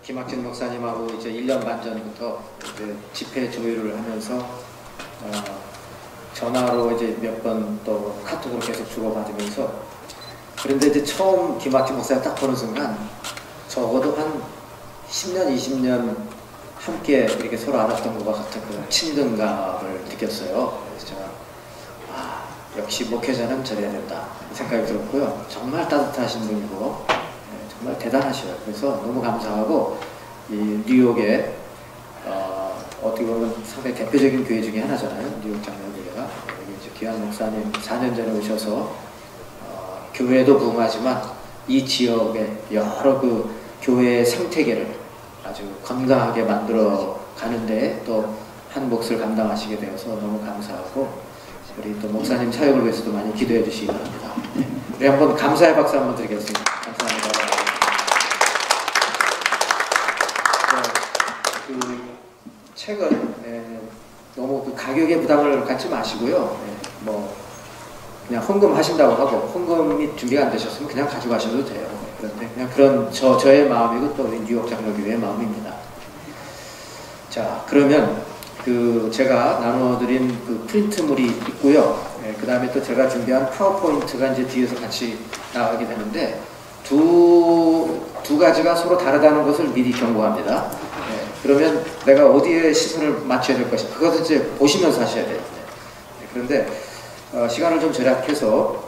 김학진 목사님하고 이제 1년 반 전부터 이제 집회 조율을 하면서 전화로 이제 몇 번 또 카톡으로 계속 주고받으면서, 그런데 이제 처음 김학진 목사님 딱 보는 순간 적어도 한 10년, 20년 함께 이렇게 서로 알았던 것과 같은 그런 친근감을 느꼈어요. 그래서 제가 역시 목회자는 저래야 된다 이 생각이 들었고요. 정말 따뜻하신 분이고 정말 대단하셔요. 그래서 너무 감사하고, 이 뉴욕에 어떻게 보면 상당히 대표적인 교회 중에 하나잖아요. 뉴욕 장로교회가. 여기 이제 귀한 목사님 4년 전에 오셔서 교회도 부흥하지만 이 지역의 여러 그 교회의 생태계를 아주 건강하게 만들어 가는데 또 한 몫을 감당하시게 되어서 너무 감사하고, 우리 또 목사님 사역을 위해서도 많이 기도해 주시기 바랍니다. 우리 한번 감사의 박수 한번 드리겠습니다. 감사합니다. 그 책은 너무 그 가격에 부담을 갖지 마시고요. 뭐 그냥 헌금하신다고 하고 헌금이 준비가 안 되셨으면 그냥 가져가셔도 돼요. 그런데 그냥 그런 저의 마음이고 또 뉴욕 장로교회의 마음입니다. 자, 그러면 그 제가 나눠드린 그 프린트물이 있고요. 그 다음에 또 제가 준비한 파워포인트가 이제 뒤에서 같이 나가게 되는데, 두 가지가 서로 다르다는 것을 미리 경고합니다. 그러면 내가 어디에 시선을 맞춰야 될 것인가, 그것을 이제 보시면서 하셔야 돼요. 그런데 시간을 좀 절약해서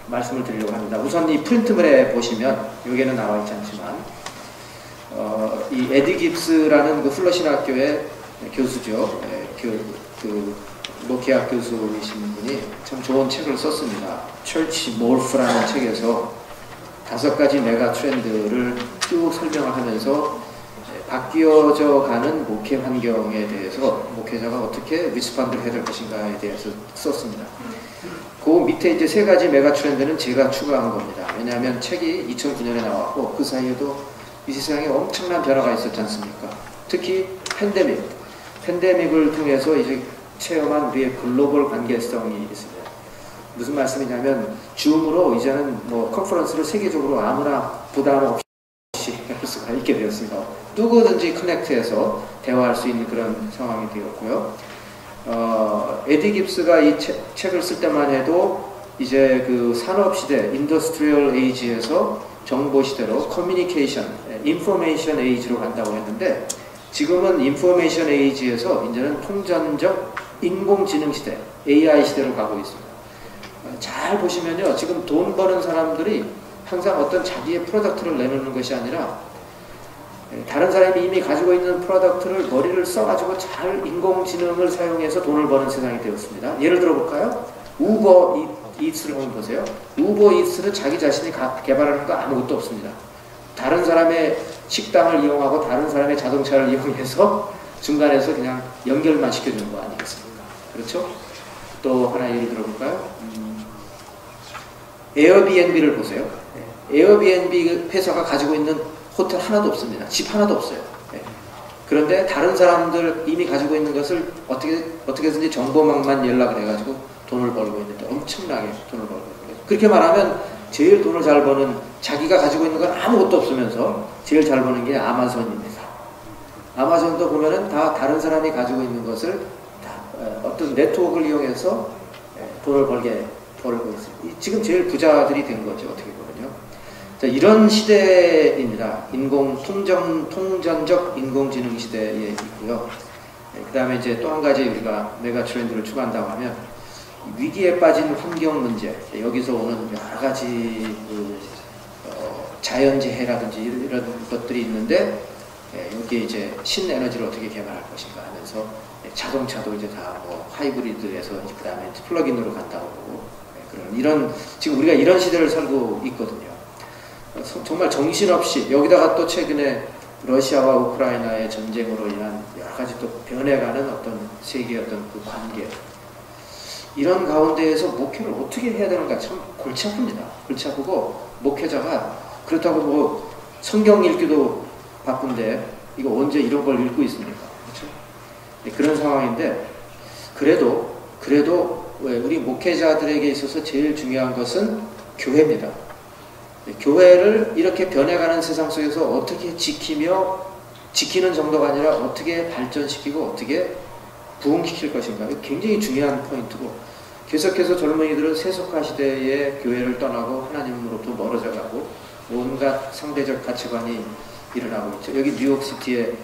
말씀을 드리려고 합니다. 우선 이 프린트물에 보시면, 여기에는 나와 있지 않지만 이 에디 깁스라는 그 플러신학교의 교수죠. 그 노키아 교수이신 분이 참 좋은 책을 썼습니다. 철치 몰프라는 책에서 5가지 메가 트렌드를 쭉 설명을 하면서 바뀌어져 가는 목회 환경에 대해서 목회자가 어떻게 리스폰드를 해야 될 것인가에 대해서 썼습니다. 그 밑에 이제 3가지 메가 트렌드는 제가 추가한 겁니다. 왜냐하면 책이 2009년에 나왔고 그 사이에도 이 세상에 엄청난 변화가 있었지 않습니까? 특히 팬데믹을 통해서 이제 체험한 우리의 글로벌 관계성이 있습니다. 무슨 말씀이냐면, 줌으로 이제는 뭐 컨퍼런스를 세계적으로 아무나 부담 없이 할 수가 있게 되었습니다. 누구든지 커넥트해서 대화할 수 있는 그런 상황이 되었고요. 에디 깁스가 이 책을 쓸 때만 해도 이제 그 산업시대, 인더스트리얼 에이지에서 정보시대로 커뮤니케이션, 인포메이션 에이지로 간다고 했는데, 지금은 인포메이션 에이지에서 이제는 통전적 인공지능 시대, AI 시대로 가고 있습니다. 잘 보시면요, 지금 돈 버는 사람들이 항상 어떤 자기의 프로덕트를 내놓는 것이 아니라 다른 사람이 이미 가지고 있는 프로덕트를 머리를 써가지고 잘 인공지능을 사용해서 돈을 버는 세상이 되었습니다. 예를 들어 볼까요? 우버 이츠를 한번 보세요. 우버 이츠는 자기 자신이 개발하는 거 아무것도 없습니다. 다른 사람의 식당을 이용하고 다른 사람의 자동차를 이용해서 중간에서 그냥 연결만 시켜주는 거 아니겠습니까? 그렇죠? 또 하나 예를 들어볼까요? 에어비앤비를 보세요. 에어비앤비 회사가 가지고 있는 호텔 하나도 없습니다. 집 하나도 없어요. 그런데 다른 사람들 이미 가지고 있는 것을 어떻게든지 정보망만 연락을 해가지고 돈을 벌고 있는데, 엄청나게 돈을 벌고 있는 거예요. 그렇게 말하면 제일 돈을 잘 버는, 자기가 가지고 있는 건 아무것도 없으면서 제일 잘 버는 게 아마존입니다. 아마존도 보면은 다 다른 사람이 가지고 있는 것을 다 어떤 네트워크를 이용해서 돈을 벌고 있습니다. 지금 제일 부자들이 된 거죠, 어떻게 보면요. 자, 이런 시대입니다. 통전적 인공지능 시대에 있고요. 그 다음에 이제 또 한 가지 우리가 메가 트렌드를 추구한다고 하면, 위기에 빠진 환경 문제, 여기서 오는 여러 가지 자연재해라든지 이런 것들이 있는데, 여기에 이제 신에너지를 어떻게 개발할 것인가 하면서 자동차도 이제 다 뭐 하이브리드에서 그 다음에 플러그인으로 간다고 하고, 지금 우리가 이런 시대를 살고 있거든요. 정말 정신없이, 여기다가 또 최근에 러시아와 우크라이나의 전쟁으로 인한 여러 가지 또 변해가는 어떤 세계의 어떤 그 관계, 이런 가운데에서 목회를 어떻게 해야 되는가 참 골치 아픕니다. 골치 아프고, 목회자가 그렇다고 뭐 성경 읽기도 바쁜데 이거 언제 이런 걸 읽고 있습니까? 그렇죠? 네, 그런 상황인데, 그래도 우리 목회자들에게 있어서 제일 중요한 것은 교회입니다. 교회를 이렇게 변해가는 세상 속에서 어떻게 지키는 정도가 아니라 어떻게 발전시키고 어떻게 부흥시킬 것인가. 굉장히 중요한 포인트고, 계속해서 젊은이들은 세속화 시대의 교회를 떠나고 하나님으로부터 멀어져 가고 온갖 상대적 가치관이 일어나고 있죠. 여기 뉴욕시티에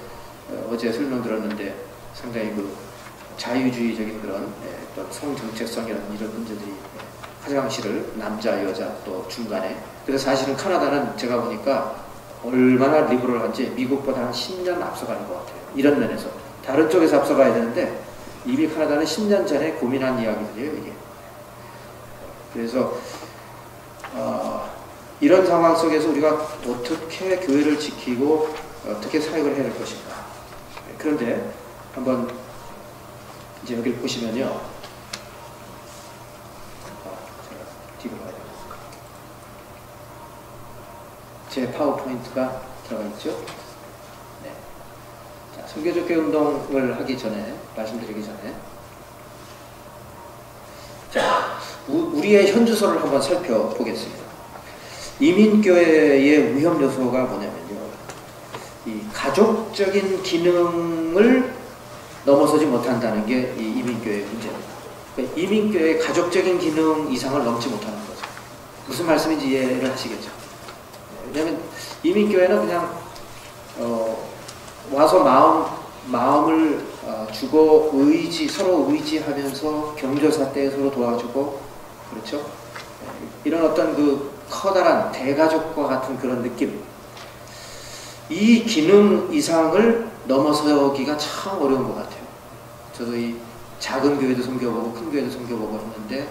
어제 설명 들었는데 상당히 그 자유주의적인 그런 어떤 성정체성이라는 이런 문제들이, 화장실을 남자 여자 또 중간에. 그래서 사실은 카나다는 제가 보니까 얼마나 리버럴한지 미국보다 한 10년 앞서가는 것 같아요. 이런 면에서 다른 쪽에서 앞서가야 되는데 이미 카나다는 10년 전에 고민한 이야기들이에요, 이게. 그래서 이런 상황 속에서 우리가 어떻게 교회를 지키고 어떻게 사역을 해야 될 것인가. 그런데 한번 이제 여기를 보시면요, 제가 뒤로 가야 됩니다. 제 파워포인트가 들어가 있죠. 네. 자, 선교적교 운동을 하기 전에, 말씀드리기 전에, 자, 우리의 현주소를 한번 살펴보겠습니다. 이민교회의 위험 요소가 뭐냐면요, 이 가족적인 기능을 넘어서지 못한다는 게 이 이민교회의 문제입니다. 그러니까 이민교회의 가족적인 기능 이상을 넘지 못하는 거죠. 무슨 말씀인지 이해를 하시겠죠. 왜냐하면 이민교회는 그냥 와서 마음을 주고 서로 의지하면서 경조사 때 서로 도와주고, 그렇죠? 이런 어떤 그 커다란 대가족과 같은 그런 느낌, 이 기능 이상을 넘어서기가 참 어려운 것 같아요. 저도 이 작은 교회도 섬겨보고 큰 교회도 섬겨보고 했는데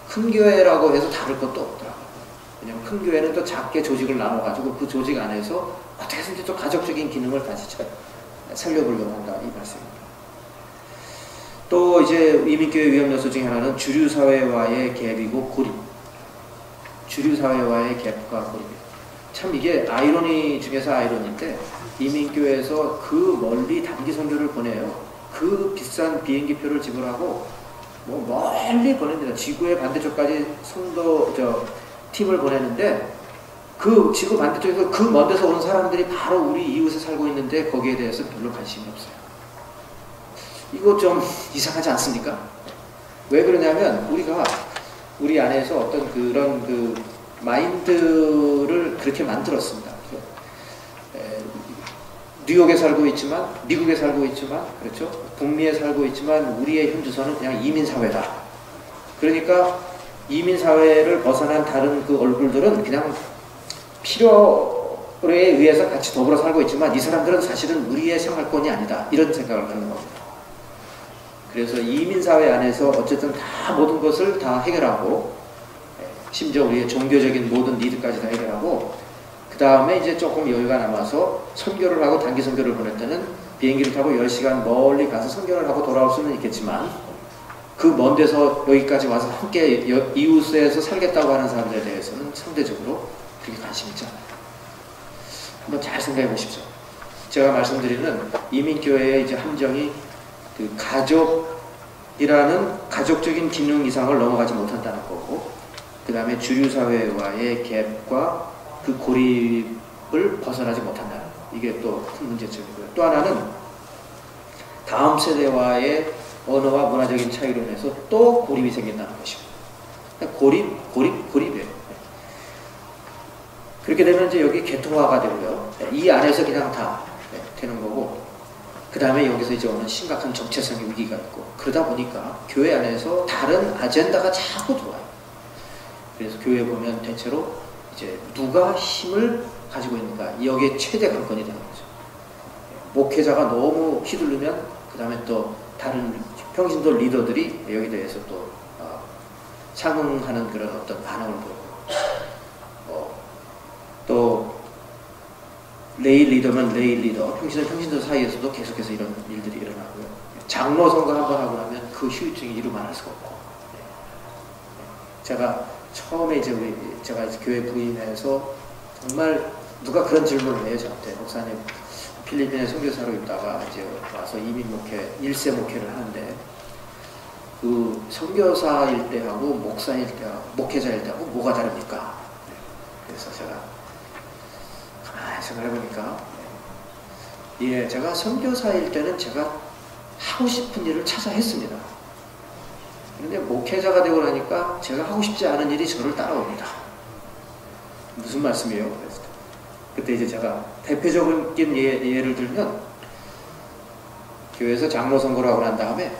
큰 교회라고 해서 다를 것도 없더라고요. 왜냐하면 큰 교회는 또 작게 조직을 나눠가지고 그 조직 안에서 어떻게 해서든지 또 가족적인 기능을 다시 살려보려고 한다, 이 말씀입니다. 또 이제 이민교회 위험 요소 중에 하나는 주류사회와의 갭이고 고립. 주류사회와의 갭과 고립. 참 이게 아이러니 중에서 아이러니인데, 이민교회에서 그 멀리 단기 선교를 보내요. 그 비싼 비행기표를 지불하고 멀리 보냅니다. 지구의 반대쪽까지 팀을 보내는데, 그 지구 반대쪽에서 그 먼 데서 온 사람들이 바로 우리 이웃에 살고 있는데 거기에 대해서 별로 관심이 없어요. 이거 좀 이상하지 않습니까? 왜 그러냐면 우리 안에서 어떤 그런 그 마인드를 그렇게 만들었습니다. 뉴욕에 살고 있지만, 미국에 살고 있지만, 그렇죠? 북미에 살고 있지만 우리의 현주소는 그냥 이민사회다. 그러니까 이민사회를 벗어난 다른 그 얼굴들은 그냥 필요에 의해서 같이 더불어 살고 있지만 이 사람들은 사실은 우리의 생활권이 아니다, 이런 생각을 하는 겁니다. 그래서 이민사회 안에서 어쨌든 다 모든 것을 다 해결하고, 심지어 우리의 종교적인 모든 니드까지 다 해결하고, 그 다음에 이제 조금 여유가 남아서 선교를 하고 단기 선교를 보낼 때는 비행기를 타고 10시간 멀리 가서 선교를 하고 돌아올 수는 있겠지만, 그 먼 데서 여기까지 와서 함께 이웃에서 살겠다고 하는 사람들에 대해서는 상대적으로 그렇게 관심이 있지 않아요. 한번 잘 생각해 보십시오. 제가 말씀드리는 이민교회의 이제 함정이 그 가족이라는 가족적인 기능 이상을 넘어가지 못한다는 거고, 그 다음에 주류사회와의 갭과 그 고립을 벗어나지 못한다는 거. 이게 또 큰 문제점이고요. 또 하나는 다음 세대와의 언어와 문화적인 차이로 인해서 또 고립이 생긴다는 것입니다. 고립이에요. 그렇게 되면 이제 여기 계통화가 되고요. 이 안에서 그냥 다 되는 거고, 그 다음에 여기서 이제 오는 심각한 정체성의 위기가 있고, 그러다 보니까 교회 안에서 다른 아젠다가 자꾸 들어와요. 그래서 교회 보면 대체로 이제 누가 힘을 가지고 있는가, 여기에 최대 관건이 되는 거죠. 목회자가 너무 휘둘르면 그 다음에 또 다른 평신도 리더들이 여기에 대해서 또 상응하는 그런 어떤 반응을 보이고, 또 레이 리더면 레이 리더, 평신도 사이에서도 계속해서 이런 일들이 일어나고요. 장로 선거 한번 하고 나면 그 후유증이 이루만할 수가 없고, 제가 처음에 제가 교회 부임해서 정말 누가 그런 질문을 해요, 저한테. 목사님, 필리핀에 선교사로 있다가 이제 와서 이민 목회, 1세 목회를 하는데, 그 선교사일 때하고 목사일 때하고 목회자일 때하고 뭐가 다릅니까? 그래서 제가 가만히 생각해보니까, 예, 제가 선교사일 때는 제가 하고 싶은 일을 찾아 했습니다. 그런데 목회자가 되고 나니까 제가 하고 싶지 않은 일이 저를 따라옵니다. 무슨 말씀이에요? 그래서 그때 이제 제가 대표적인 예를 들면, 교회에서 장로 선거를 하고 난 다음에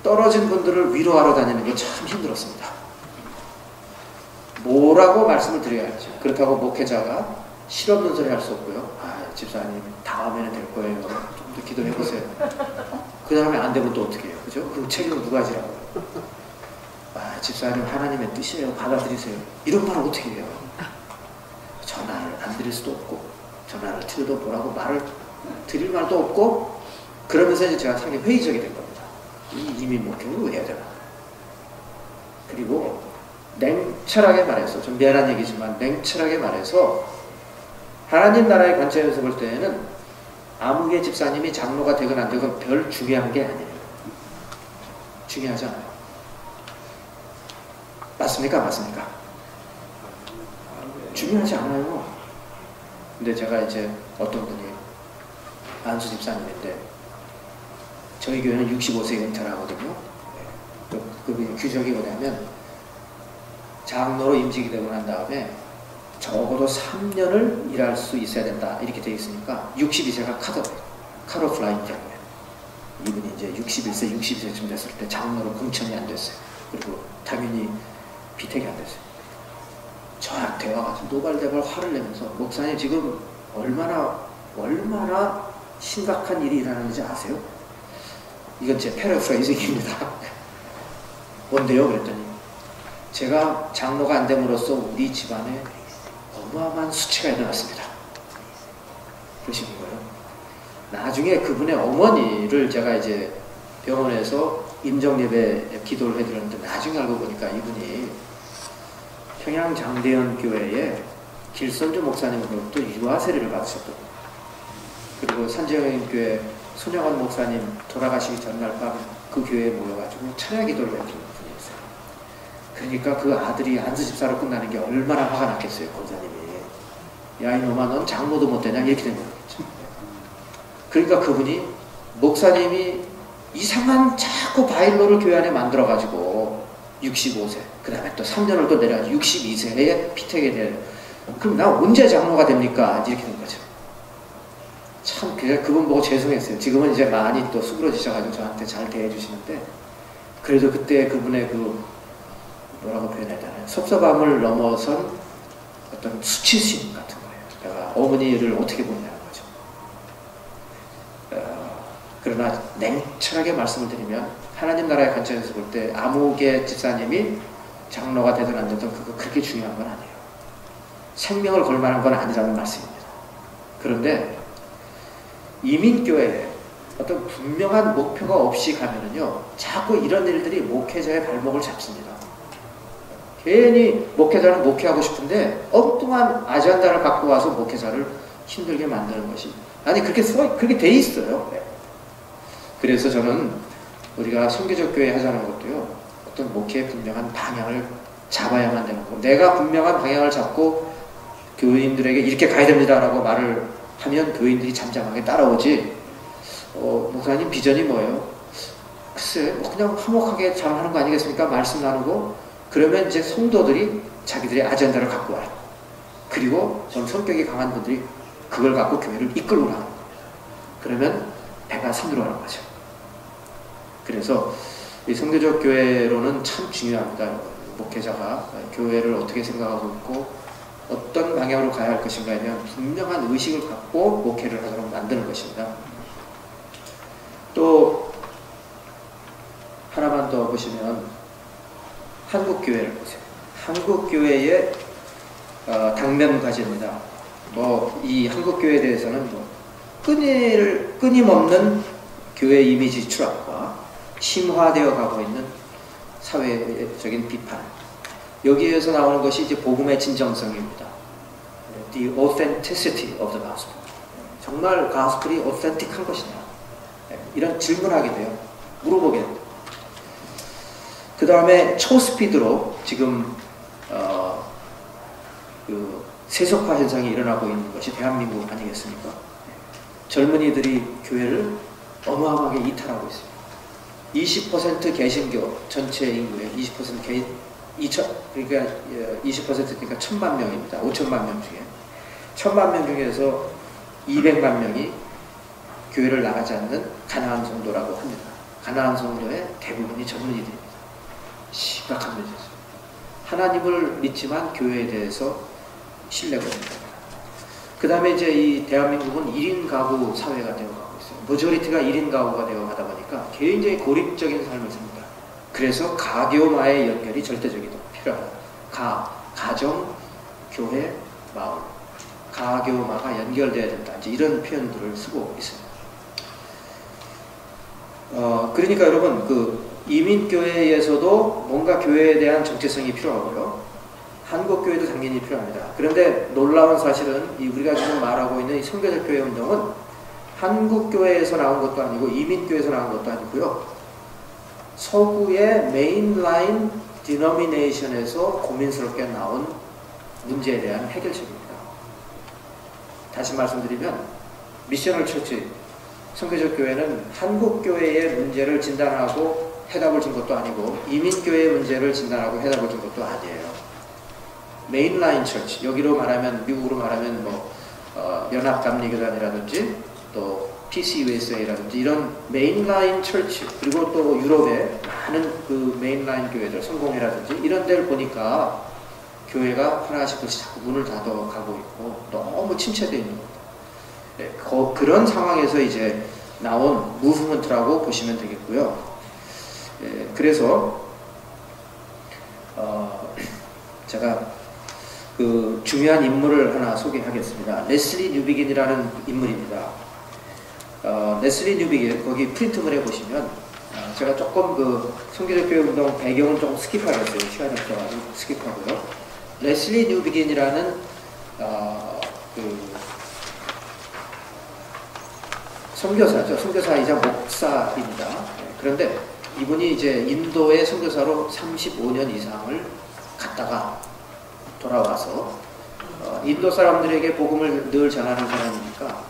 떨어진 분들을 위로하러 다니는 게 참 힘들었습니다. 뭐라고 말씀을 드려야죠. 그렇다고 목회자가 실없는 소리 할 수 없고요. 아, 집사님 다음에는 될 거예요. 좀 더 기도해 보세요. 그 다음에 안 되면 또 어떻게 해요? 그죠? 그 책임은 누가 지라고요? 아, 집사님 하나님의 뜻이에요. 받아들이세요. 이런 말을 어떻게 해요? 전화를 안 드릴 수도 없고, 전화를 드려도 뭐라고 말을 드릴 말도 없고, 그러면서 이제 제가 상당히 회의적이 된 겁니다. 이 이민 목회를 왜 해야 되나? 그리고 냉철하게 말해서, 좀 미안한 얘기지만 냉철하게 말해서, 하나님 나라의 관점에서 볼 때에는 아무개 집사님이 장로가 되건 안 되건 별 중요한 게 아니에요. 중요하지 않아요. 맞습니까? 맞습니까? 중요하지 않아요. 근데 제가 이제 어떤 분이, 안수 집사님인데 저희 교회는 65세 은퇴를 하거든요. 그 규정이 뭐냐면, 장로로 임직이 되고 난 다음에 적어도 3년을 일할 수 있어야 된다, 이렇게 되어 있으니까 62세가 컷오프 라인 때문에 이분이 이제 61세, 62세쯤 됐을 때 장로로 공천이 안 됐어요. 그리고 당연히 비택이 안 됐어요. 저한테 와가지고 노발대발 화를 내면서, 목사님 지금 얼마나 심각한 일이 일어나는지 아세요? 이건 제 패러프레이징입니다. 뭔데요? 그랬더니, 제가 장로가 안 됨으로써 우리 집안에 어마어마한 수치가 일어났습니다. 그러시는 거예요. 나중에 그분의 어머니를 제가 이제 병원에서 임정예배 기도를 해드렸는데, 나중에 알고 보니까 이분이 평양 장대현 교회에 길선주 목사님으로부터 유아 세례를 받으셨거든요. 그리고 산지영인 교회 손영원 목사님 돌아가시기 전날 밤 그 교회에 모여가지고 찬양 기도를 해드린 분이었어요. 그러니까 그 아들이 안수 집사로 끝나는 게 얼마나 화가 났겠어요, 권사님이. 야, 이놈아, 넌 장로도 못 되냐? 이렇게 된 거겠죠. 그러니까 그분이, 목사님이 이상한 자꾸 바일로를 교회 안에 만들어가지고 65세, 그 다음에 또 3년을 또 내려가지고 62세에 피택에 대해, 그럼 나 언제 장로가 됩니까? 이렇게 된 거죠. 참, 그분 보고 죄송했어요. 지금은 이제 많이 또 수그러지셔가지고 저한테 잘 대해주시는데, 그래도 그때 그분의 그, 뭐라고 표현해야 되나요? 섭섭함을 넘어선 어떤 수치심 같은 거예요. 내가 어머니를 어떻게 보냐는 거죠. 그러나 냉철하게 말씀을 드리면, 하나님 나라의 관점에서 볼 때 아무개 집사님이 장로가 되든 안 되든 그거 그렇게 중요한 건 아니에요. 생명을 걸 만한 건 아니라는 말씀입니다. 그런데 이민교회에 어떤 분명한 목표가 없이 가면은요, 자꾸 이런 일들이 목회자의 발목을 잡습니다. 괜히 목회자는 목회하고 싶은데 엉뚱한 아젠다를 갖고 와서 목회자를 힘들게 만드는 것이, 아니 그렇게 돼 있어요. 그래서 저는 우리가 선교적 교회 하자는 것도요, 어떤 목회의 분명한 방향을 잡아야만 되는 거고, 내가 분명한 방향을 잡고 교인들에게 이렇게 가야 됩니다라고 말을 하면 교인들이 잠잠하게 따라오지, 목사님 비전이 뭐예요? 글쎄, 뭐 그냥 화목하게 잘 하는 거 아니겠습니까? 말씀 나누고, 그러면 이제 성도들이 자기들의 아젠다를 갖고 와요. 그리고 좀 성격이 강한 분들이 그걸 갖고 교회를 이끌고 나가는 거예요. 그러면 배가 산으로 가는 거죠. 그래서 이 성교적 교회로는 참 중요합니다. 목회자가 교회를 어떻게 생각하고 있고 어떤 방향으로 가야 할 것인가에 대한 분명한 의식을 갖고 목회를 하도록 만드는 것입니다. 또 하나만 더 보시면 한국교회를 보세요. 한국교회의 당면 과제입니다. 이 한국교회에 대해서는 끊임없는 교회 이미지 추락과 심화되어 가고 있는 사회적인 비판, 여기에서 나오는 것이 이제 복음의 진정성입니다. The authenticity of the gospel. 정말 가스펠이 authentic한 것이냐? 이런 질문하게 돼요. 물어보게 돼요. 그 다음에 초스피드로 지금 그 세속화 현상이 일어나고 있는 것이 대한민국 아니겠습니까? 젊은이들이 교회를 어마어마하게 이탈하고 있습니다. 20% 개신교 전체 인구의 20% 그러니까 20%니까 1000만 명입니다. 5천만 명 중에 1000만 명 중에서 200만 명이 교회를 나가지 않는 가난한 성도라고 합니다. 가난한 성도의 대부분이 젊은이들입니다. 심각한 문제죠. 하나님을 믿지만 교회에 대해서 신뢰가 됩니다. 그 다음에 이제 이 대한민국은 1인 가구 사회가 되어가고 있어요. 모조리티가 1인 가구가 되어가다 보니까 굉장히 고립적인 삶을 삽니다. 그래서 가교마의 연결이 절대적이다. 필요하다. 가정, 교회, 마을. 가교마가 연결되어야 된다. 이제 이런 표현들을 쓰고 있습니다. 그러니까 여러분, 그 이민교회에서도 뭔가 교회에 대한 정체성이 필요하고요. 한국교회도 당연히 필요합니다. 그런데 놀라운 사실은 우리가 지금 말하고 있는 이 선교적 교회 운동은 한국교회에서 나온 것도 아니고 이민교회에서 나온 것도 아니고요. 서구의 메인라인 디노미네이션에서 고민스럽게 나온 문제에 대한 해결책입니다. 다시 말씀드리면 미셔널 처치, 선교적 교회는 한국교회의 문제를 진단하고 해답을 준 것도 아니고 이민교회의 문제를 진단하고 해답을 준 것도 아니에요. 메인라인 처치, 여기로 말하면 미국으로 말하면 뭐 연합감리교단이라든지 또 PCUSA라든지 이런 메인라인 처치, 그리고 또 유럽의 많은 그 메인라인 교회들, 성공회라든지 이런 데를 보니까 교회가 하나씩 자꾸 문을 닫아가고 있고 너무 침체되어 있는 겁니다. 네, 그런 상황에서 이제 나온 무브먼트라고 보시면 되겠고요. 네, 그래서 제가 그 중요한 인물을 하나 소개하겠습니다. 레슬리 뉴비긴이라는 인물입니다. 레슬리 뉴비긴, 거기 프린트물에 보시면 제가 조금 그 선교적 교회 운동 배경을 조금 스킵하겠어요. 시간이 없어가지고 스킵하고요. 레슬리 뉴비긴이라는 그 선교사죠. 선교사이자 목사입니다. 그런데 이분이 이제 인도의 선교사로 35년 이상을 갔다가 돌아와서 인도 사람들에게 복음을 늘 전하는 사람이니까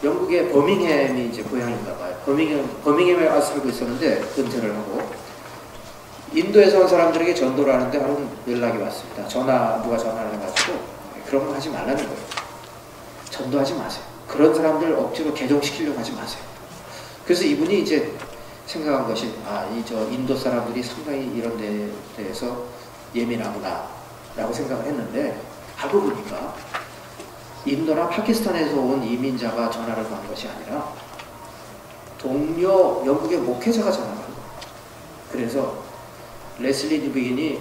영국의 버밍햄이 이제 고향인가 봐요. 버밍햄에 와서 살고 있었는데 은퇴를 하고 인도에서 온 사람들에게 전도를 하는데 하루 연락이 왔습니다. 누가 전화를 해가지고 그런 거 하지 말라는 거예요. 전도하지 마세요. 그런 사람들 억지로 개종시키려고 하지 마세요. 그래서 이분이 이제 생각한 것이 저 인도 사람들이 상당히 이런 데에 대해서 예민하구나 라고 생각을 했는데 알고 보니까 인도나 파키스탄에서 온 이민자가 전화를 건 것이 아니라 동료 영국의 목회자가 전화를 한 거예요. 그래서 레슬리 뉴비긴이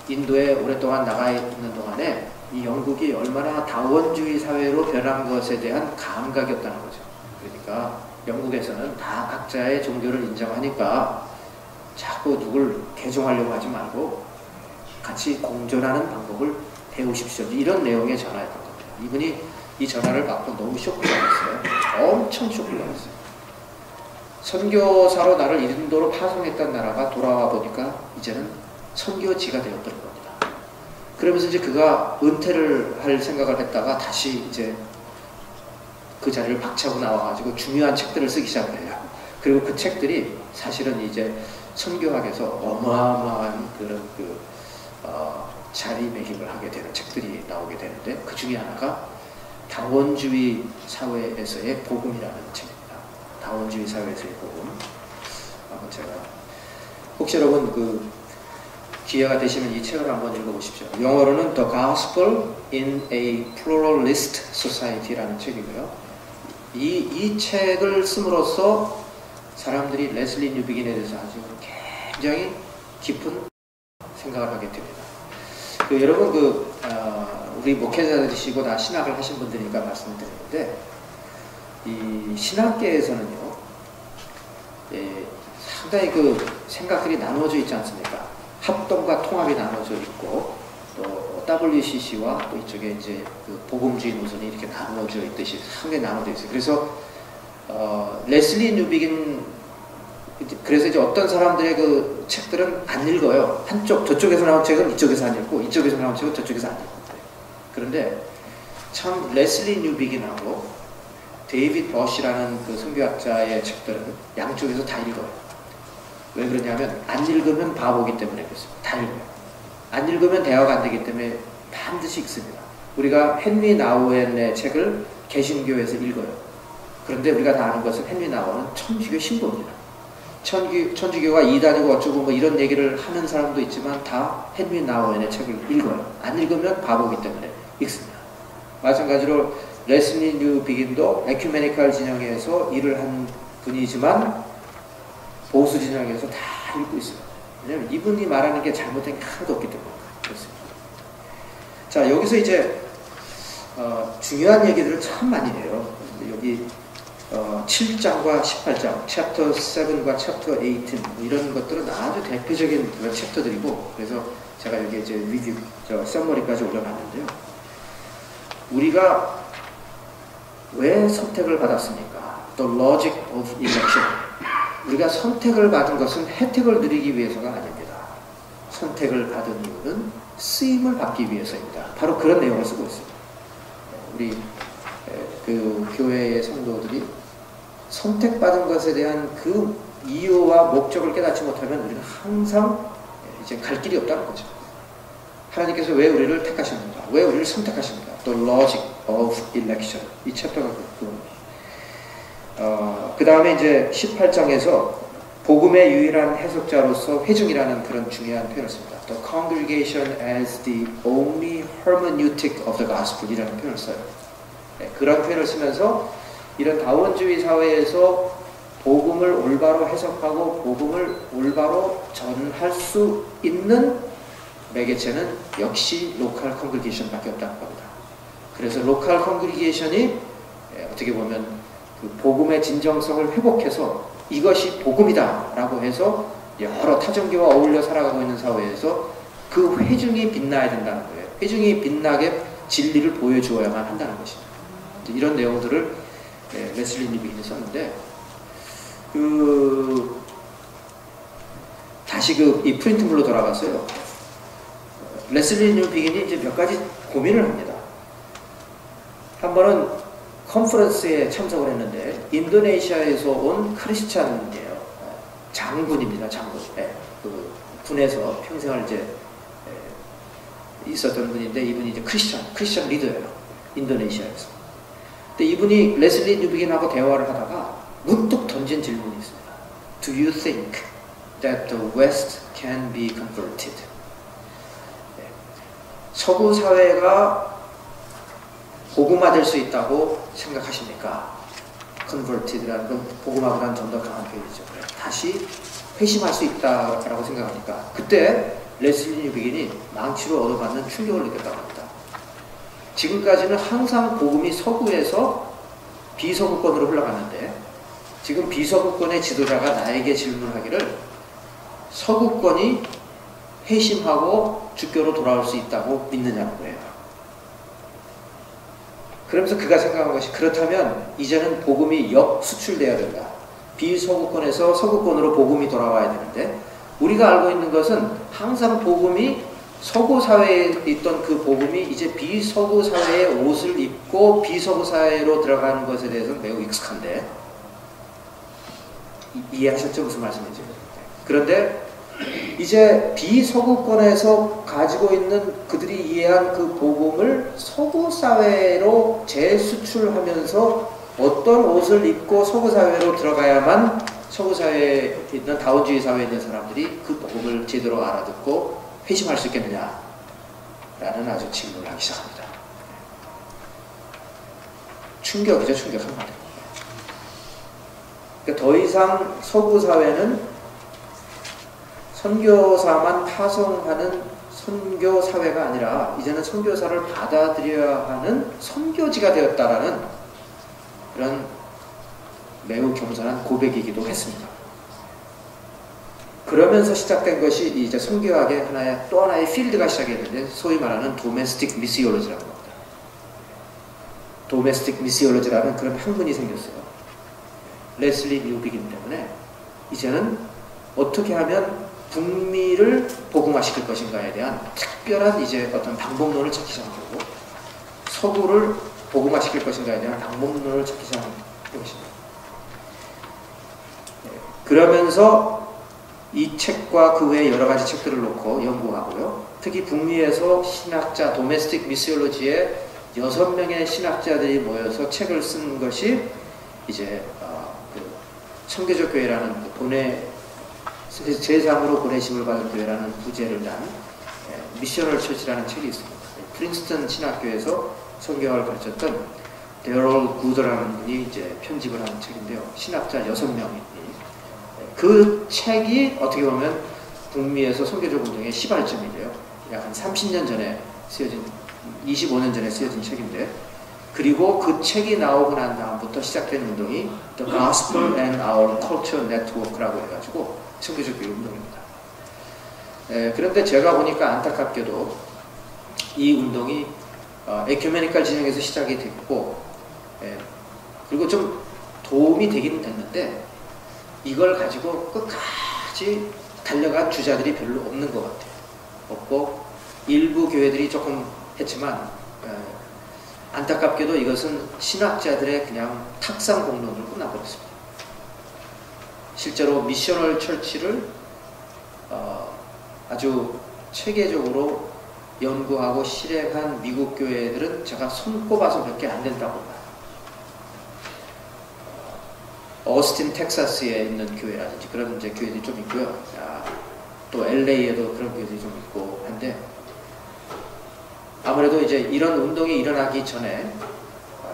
인도에 오랫동안 나가 있는 동안에 이 영국이 얼마나 다원주의 사회로 변한 것에 대한 감각이었다는 거죠. 그러니까 영국에서는 다 각자의 종교를 인정하니까 자꾸 누굴 개종하려고 하지 말고 같이 공존하는 방법을 배우십시오. 이런 내용의 전화였던 겁니다. 이분이 이 전화를 받고 너무 쇼크받았어요. 엄청 쇼크받았어요. 선교사로 나를 인도로 파송했던 나라가 돌아와 보니까 이제는 선교지가 되었던 겁니다. 그러면서 이제 그가 은퇴를 할 생각을 했다가 다시 이제 그 자리를 박차고 나와가지고 중요한 책들을 쓰기 시작을 해요. 그리고 그 책들이 사실은 이제 선교학에서 어마어마한 그런 자리매김을 하게 되는 책들이 나오게 되는데 그 중에 하나가 다원주의 사회에서의 복음이라는 책입니다. 다원주의 사회에서의 복음. 제가 혹시 여러분 그 기회가 되시면 이 책을 한번 읽어보십시오. 영어로는 The Gospel in a Pluralist Society라는 책이고요. 이 책을 씀으로써 사람들이 레슬리 뉴비긴에 대해서 아주 굉장히 깊은 생각을 하게 됩니다. 여러분 우리 목회자들이시고 다 신학을 하신 분들이니까 말씀을 드리는데 이 신학계에서는요 상당히 그 생각들이 나누어져 있지 않습니까? 합동과 통합이 나누어져 있고 또 WCC와 또 이쪽에 이제 그 복음주의 노선이 이렇게 나누어져 있듯이 상당히 나누어져 있어요. 그래서 레슬리 뉴비긴 그래서 이제 어떤 사람들의 그 책들은 안 읽어요. 저쪽에서 나온 책은 이쪽에서 안 읽고 이쪽에서 나온 책은 저쪽에서 안 읽고 그런데 참 레슬리 뉴비긴하고 데이빗 버시라는 그 선교학자의 책들은 양쪽에서 다 읽어요. 왜 그러냐면 안 읽으면 바보기 때문에 그렇습니다. 다 읽어요. 안 읽으면 대화가 안 되기 때문에 반드시 읽습니다. 우리가 헨리 나우엔의 책을 개신교에서 읽어요. 그런데 우리가 다 아는 것은 헨리 나우엔은 천주교 신부입니다. 천주교가 이단이고 어쩌고 뭐 이런 얘기를 하는 사람도 있지만 다 헨리 나우엔의 책을 읽어요. 안 읽으면 바보기 때문에 읽습니다. 마찬가지로 레슬리 뉴비긴도 에큐메니컬 진영에서 일을 한 분이지만 보수 진영에서 다 읽고 있어요. 왜냐하면 이분이 말하는 게 잘못된 게 하나도 없기 때문에 그렇습니다. 자, 여기서 이제 중요한 얘기들을 참 많이 해요. 여기 7장과 18장, 챕터 7과 챕터 18 이런 것들은 아주 대표적인 그런 챕터들이고, 그래서 제가 여기 이제 리뷰, 서머리까지 올려놨는데요. 우리가 왜 선택을 받았습니까? The logic of election. 우리가 선택을 받은 것은 혜택을 누리기 위해서가 아닙니다. 선택을 받은 이유는 쓰임을 받기 위해서입니다. 바로 그런 내용을 쓰고 있습니다. 우리 그 교회의 성도들이 선택받은 것에 대한 그 이유와 목적을 깨닫지 못하면 우리는 항상 이제 갈 길이 없다는 거죠. 하나님께서 왜 우리를 택하십니까? 왜 우리를 선택하십니까? The logic of election. 이 챕터가 그겁니다. 그 다음에 이제 18장에서 복음의 유일한 해석자로서 회중이라는 그런 중요한 표현을 씁니다. The congregation as the only hermeneutic of the gospel 이라는 표현을 써요. 네, 그런 표현을 쓰면서 이런 다원주의 사회에서 복음을 올바로 해석하고 복음을 올바로 전할 수 있는 매개체는 역시 로컬 컨그리게이션밖에 없다는 겁니다. 그래서 로컬 컨그리게이션이 어떻게 보면 그 복음의 진정성을 회복해서 이것이 복음이다 라고 해서 여러 타종교와 어울려 살아가고 있는 사회에서 그 회중이 빛나야 된다는 거예요. 회중이 빛나게 진리를 보여주어야만 한다는 것입니다. 이런 내용들을 레슬리 뉴비긴이 썼는데, 다시 이 프린트물로 돌아가서요. 레슬리 뉴비긴이 이제 몇 가지 고민을 합니다. 한 번은 컨퍼런스에 참석을 했는데 인도네시아에서 온 크리스찬이에요. 장군입니다. 장군. 그 군에서 평생을 이제 있었던 분인데 이분이 이제 크리스찬 리더예요. 인도네시아에서. 근데 이분이 레슬리 뉴비긴하고 대화를 하다가 문득 던진 질문이 있습니다. Do you think that the West can be converted? 서구 사회가 복음화될 수 있다고 생각하십니까? converted라는 건 복음화보다는 좀 더 강한 표현이죠. 다시 회심할 수 있다라고 생각하니까 그때 레슬리 뉴비긴이 망치로 얻어맞는 충격을 느꼈다고 합니다. 지금까지는 항상 복음이 서구에서 비서구권으로 흘러갔는데 지금 비서구권의 지도자가 나에게 질문하기를 서구권이 회심하고 주교로 돌아올 수 있다고 믿느냐는 거예요. 그러면서 그가 생각한 것이 그렇다면 이제는 복음이 역수출돼야 된다. 비서구권에서 서구권으로 복음이 돌아와야 되는데 우리가 알고 있는 것은 항상 복음이 서구 사회에 있던 그 복음이 이제 비서구 사회의 옷을 입고 비서구 사회로 들어가는 것에 대해서는 매우 익숙한데 이해하셨죠? 무슨 말씀인지. 그런데 이제 비서구권에서 가지고 있는 그들이 이해한 그 복음을 서구 사회로 재수출하면서 어떤 옷을 입고 서구 사회로 들어가야만 서구 사회에 있는 다원주의 사회에 있는 사람들이 그 복음을 제대로 알아듣고 회심할 수 있겠느냐라는 아주 질문을 하기 시작합니다. 충격이죠, 충격 한마디로. 그러니까 더 이상 서구 사회는 선교사만 파송하는 선교 사회가 아니라 이제는 선교사를 받아들여야 하는 선교지가 되었다라는 그런 매우 겸손한 고백이기도 했습니다. 그러면서 시작된 것이 이제 선교학의 또 하나의 필드가 시작했는데 소위 말하는 도메스틱 미시올로지라는 겁니다. 도메스틱 미시올로지라는 그런 학문이 생겼어요. 레슬리 뉴비긴 때문에 이제는 어떻게 하면 북미를 복음화시킬 것인가에 대한 특별한 이제 어떤 방법론을 찾기 시작한 거고 서구를 복음화시킬 것인가에 대한 방법론을 찾기 시작한 것입니다. 그러면서 이 책과 그 외에 여러 가지 책들을 놓고 연구하고요. 특히 북미에서 신학자, 도메스틱 미시올로지의 6명의 신학자들이 모여서 책을 쓴 것이 이제 그 청교적 교회라는 그 제3으로 보내심을 받은 교회라는 부제를 단 미셔널 처치라는 책이 있습니다. 프린스턴 신학교에서 성경을 가르쳤던 데럴 구더라는 분이 이제 편집을 한 책인데요. 신학자 6명이 그 책이 어떻게 보면 북미에서 선교적 운동의 시발점이래요. 약 한 30년 전에 쓰여진, 25년 전에 쓰여진 책인데, 그리고 그 책이 나오고 난 다음부터 시작된 운동이 The Gospel and Our Culture Network라고 해가지고 선교적 교회 운동입니다. 그런데 제가 보니까 안타깝게도 이 운동이 에큐메니컬 진영에서 시작이 됐고, 그리고 좀 도움이 되긴 됐는데 이걸 가지고 끝까지 달려간 주자들이 별로 없는 것 같아요. 없고 일부 교회들이 조금 했지만 안타깝게도 이것은 신학자들의 그냥 탁상 공론으로 끝나버렸습니다. 실제로 미셔널 철치를 아주 체계적으로 연구하고 실행한 미국 교회들은 제가 손꼽아서 몇 개 안 된다고 봐요. 어스틴 텍사스에 있는 교회라든지 그런 이제 교회들이 좀 있고요. 또 LA에도 그런 교회들이 좀 있고 한데, 아무래도 이제 이런 운동이 일어나기 전에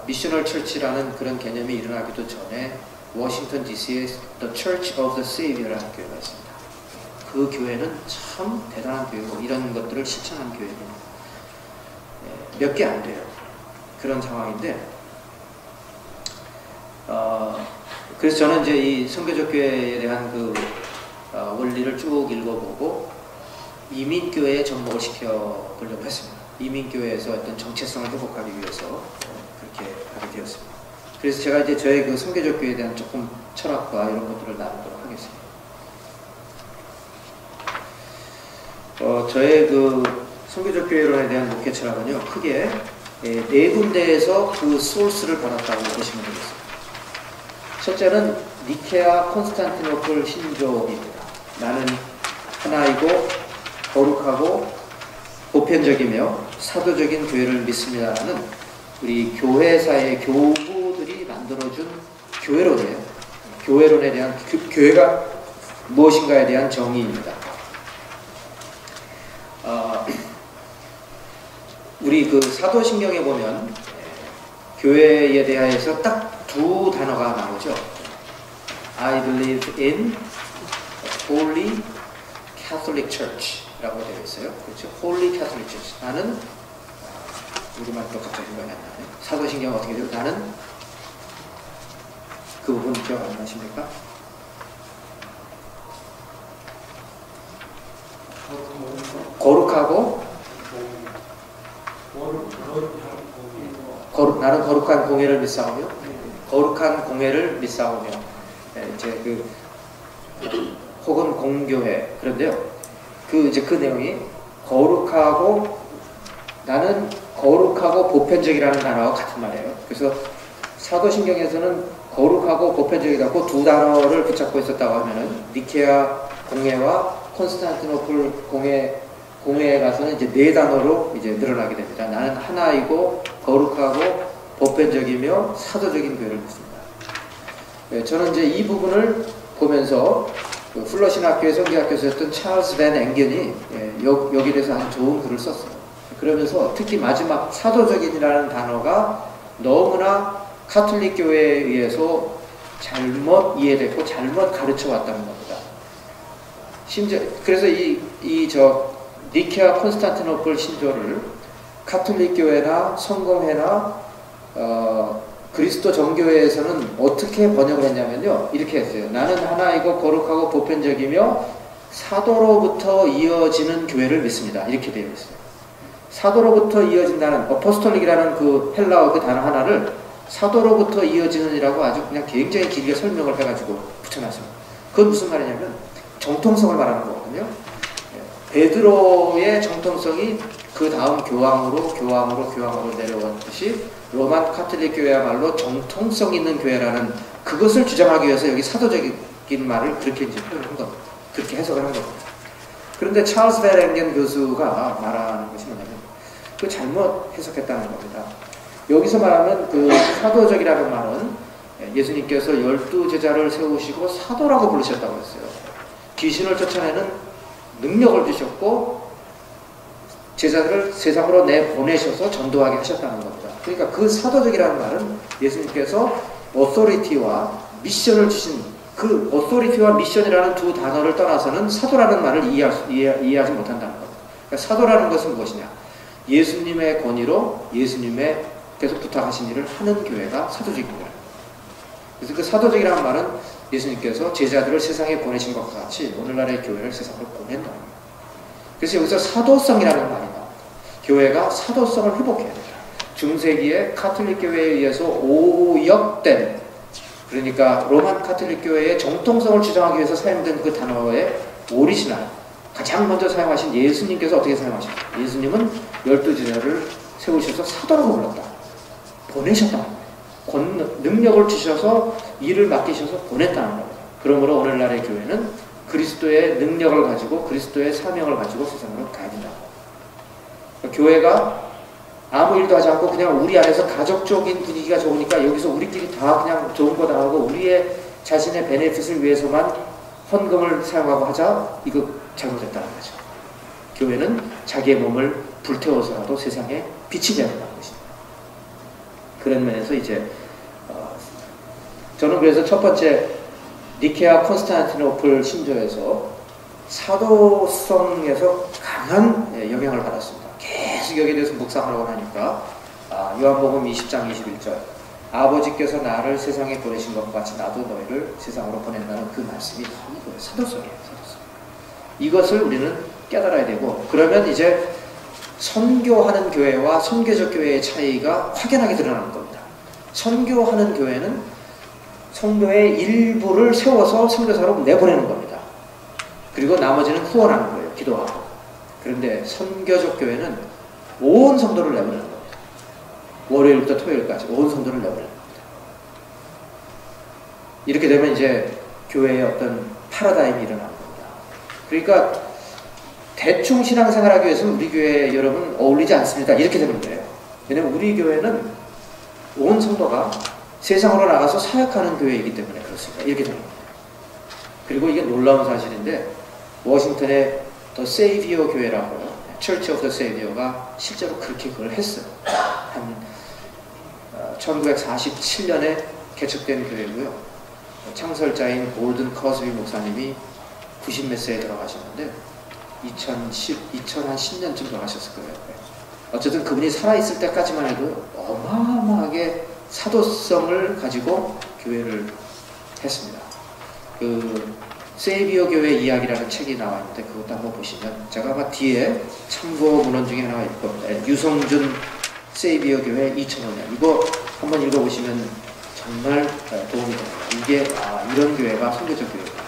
미셔널 철치라는 그런 개념이 일어나기도 전에 워싱턴 DC에 The Church of the Savior라는 교회가 있습니다. 그 교회는 참 대단한 교회고 이런 것들을 실천한 교회는 몇 개 안 돼요. 그런 상황인데, 그래서 저는 이제 이 선교적 교회에 대한 그 원리를 쭉 읽어보고 이민교회에 접목을 시켜보려고 했습니다. 이민교회에서 어떤 정체성을 회복하기 위해서 그렇게 하게 되었습니다. 그래서 제가 이제 저의 그 선교적 교회에 대한 조금 철학과 이런 것들을 나누도록 하겠습니다. 저의 그 선교적 교회론에 대한 목회 철학은요, 크게 네 군데에서 그 소스를 받았다고 보시면 되겠습니다. 첫째는 니케아 콘스탄티노플 신조입니다. 나는 하나이고 거룩하고 보편적이며 사도적인 교회를 믿습니다라는 우리 교회사의 교부들이 만들어준 교회론이에요. 교회론에 대한 교회가 무엇인가에 대한 정의입니다. 우리 그 사도신경에 보면 교회에 대해서 딱 두 단어가 나오죠. I believe in Holy Catholic Church라고 되어 있어요. 그렇죠? Holy Catholic Church. 나는 우리말로 갑자기 생각이 안 나네. 사도신경 어떻게 돼요? 나는 그 부분 기억 안 나십니까? 거룩하고 나는 거룩한 공예를 믿사오며 거룩한 공예를 믿사오며 이제 그 혹은 공교회. 그런데요, 그 내용이 거룩하고 나는 거룩하고 보편적이라는 단어와 같은 말이에요. 그래서 사도신경에서는 거룩하고 보편적이라고 두 단어를 붙잡고 있었다고 하면은 니케아 공예와 콘스탄티노플 공예에 가서는 이제 네 단어로 이제 늘어나게 됩니다. 나는 하나이고 거룩하고 보편적이며 사도적인 교회를 믿습니다. 저는 이제 이 부분을 보면서 그 플러신학교의 성경학교에서였던 찰스 밴 앵견이 여기에 대해서 아주 좋은 글을 썼어요. 그러면서 특히 마지막 사도적인이라는 단어가 너무나 카톨릭 교회에 의해서 잘못 이해됐고 잘못 가르쳐 왔다는 겁니다. 심지어 그래서 니케아 콘스탄티노플 신조를 카톨릭 교회나 성공회나 그리스도 정교회에서는 어떻게 번역을 했냐면요, 이렇게 했어요. 나는 하나이고 거룩하고 보편적이며 사도로부터 이어지는 교회를 믿습니다. 이렇게 되어 있어요. 사도로부터 이어진다는 어포스톨릭이라는 그 헬라어 그 단어 하나를 사도로부터 이어지는이라고 아주 그냥 굉장히 길게 설명을 해가지고 붙여놨습니다. 그건 무슨 말이냐면 정통성을 말하는 거거든요. 베드로의 정통성이 그 다음 교황으로 내려왔듯이 로만 카톨릭 교회야말로 정통성 있는 교회라는 그것을 주장하기 위해서 여기 사도적인 말을 그렇게 이제 표현한 겁니다. 그렇게 해석을 한 겁니다. 그런데 찰스 베랭겐 교수가 말하는 것이 뭐냐면 그 잘못 해석했다는 겁니다. 여기서 말하는 그 사도적이라는 말은 예수님께서 12제자를 세우시고 사도라고 부르셨다고 했어요. 귀신을 쫓아내는 능력을 주셨고 제자들을 세상으로 내보내셔서 전도하게 하셨다는 겁니다. 그러니까 그 사도적이라는 말은 예수님께서 오토리티와 미션을 주신 그 오토리티와 미션이라는 두 단어를 떠나서는 사도라는 말을 이해하지 못한다는 겁니다. 그러니까 사도라는 것은 무엇이냐? 예수님의 권위로 예수님께서 부탁하신 일을 하는 교회가 사도적입니다. 그래서 그 사도적이라는 말은 예수님께서 제자들을 세상에 보내신 것과 같이 오늘날의 교회를 세상으로 보낸다는 겁니다. 그래서 여기서 사도성이라는 말이 나옵니다. 교회가 사도성을 회복해야 됩니다. 중세기에 카톨릭 교회에 의해서 오역된, 그러니까 로만 카톨릭 교회의 정통성을 주장하기 위해서 사용된 그 단어의 오리지널, 가장 먼저 사용하신 예수님께서 어떻게 사용하셨죠? 예수님은 12제자를 세우셔서 사도라고 불렀다. 보내셨다. 능력을 주셔서 일을 맡기셔서 보냈다는 겁니다. 그러므로 오늘날의 교회는 그리스도의 능력을 가지고 그리스도의 사명을 가지고 세상으로 가야 된다. 그러니까 교회가 아무 일도 하지 않고 그냥 우리 안에서 가족적인 분위기가 좋으니까 여기서 우리끼리 다 그냥 좋은 거 다 하고 우리의 자신의 베네핏을 위해서만 헌금을 사용하고 하자, 이거 잘못했다는 거죠. 교회는 자기의 몸을 불태워서라도 세상에 빛이 되어야 된다는 것입니다. 그런 면에서 이제 저는 그래서 첫 번째 니케아 콘스탄티노플 신조에서 사도성에서 강한 영향을 받았습니다. 계속 여기에 대해서 묵상하라고 하니까 요한복음 20장 21절 아버지께서 나를 세상에 보내신 것과 같이 나도 너희를 세상으로 보낸다는 그 말씀이 이거예요. 사도성이에요. 사도성. 이것을 우리는 깨달아야 되고, 그러면 이제 선교하는 교회와 선교적 교회의 차이가 확연하게 드러나는 겁니다. 선교하는 교회는 성도의 일부를 세워서 선교사로 내보내는 겁니다. 그리고 나머지는 후원하는 거예요. 기도하고. 그런데 선교적 교회는 온 성도를 내보내는 겁니다. 월요일부터 토요일까지 온 성도를 내보내는 겁니다. 이렇게 되면 이제 교회의 어떤 패러다임이 일어나는 겁니다. 그러니까 대충 신앙생활하기 위해서는 우리 교회 여러분 어울리지 않습니다. 이렇게 되는 거예요. 왜냐면 우리 교회는 온 성도가 세상으로 나가서 사역하는 교회이기 때문에 그렇습니다. 이렇게 되는 겁니다. 그리고 이게 놀라운 사실인데 워싱턴의 더 세이비어 교회라고 Church of the Savior가 실제로 그렇게 그걸 했어요. 한 1947년에 개척된 교회고요. 창설자인 골든 커스비 목사님이 90몇 세에 돌아가셨는데 2010년쯤 돌아가셨을 거예요. 어쨌든 그분이 살아있을 때까지만 해도 어마어마하게 사도성을 가지고 교회를 했습니다. 그 세이비어 교회 이야기라는 책이 나와 있는데 그것도 한번 보시면 제가 아마 뒤에 참고 문헌 중에 하나가 있을 겁니다. 유성준 세이비어 교회 2005년 이거 한번 읽어보시면 정말 도움이 됩니다. 이게 이런 교회가 선교적 교회구나.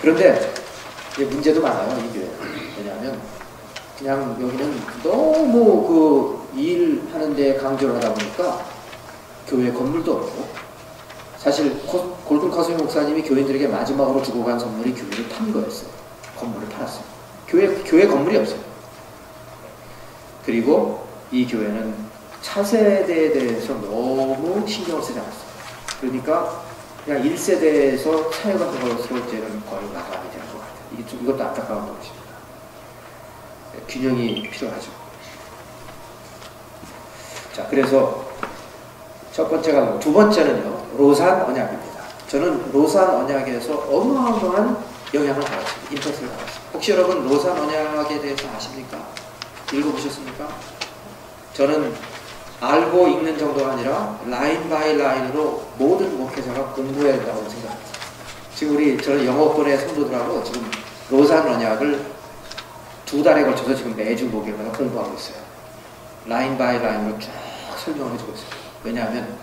그런데 문제도 많아요. 이 교회. 왜냐하면 그냥 여기는 너무 그 일하는 데 강조를 하다 보니까 교회 건물도 없고, 사실 골든 커스비 목사님이 교인들에게 마지막으로 주고 간 선물이 교회를 판 거였어요. 건물을 팔았어요. 교회 건물이 없어요. 그리고 이 교회는 차세대에 대해서 너무 신경을 쓰지 않았어요. 그러니까 그냥 1세대에서 사회 같은 것으로 이제는 거의 마감이 되는 것 같아요. 이것도 안타까운 것입니다. 균형이 필요하죠. 자, 그래서 첫 번째가, 두 번째는요, 로산 언약입니다. 저는 로산 언약에서 어마어마한 영향을 받았습니다. 임팩트를 받았습니다. 혹시 여러분 로산 언약에 대해서 아십니까? 읽어보셨습니까? 저는 알고 읽는 정도가 아니라 라인 바이 라인으로 모든 목회자가 공부해야 된다고 생각합니다. 지금 저는 영어권의 성도들하고 지금 로산 언약을 2달에 걸쳐서 지금 매주 목요일마다 공부하고 있어요. 라인 바이 라인으로 쭉 설명을 해주고 있어요. 왜냐하면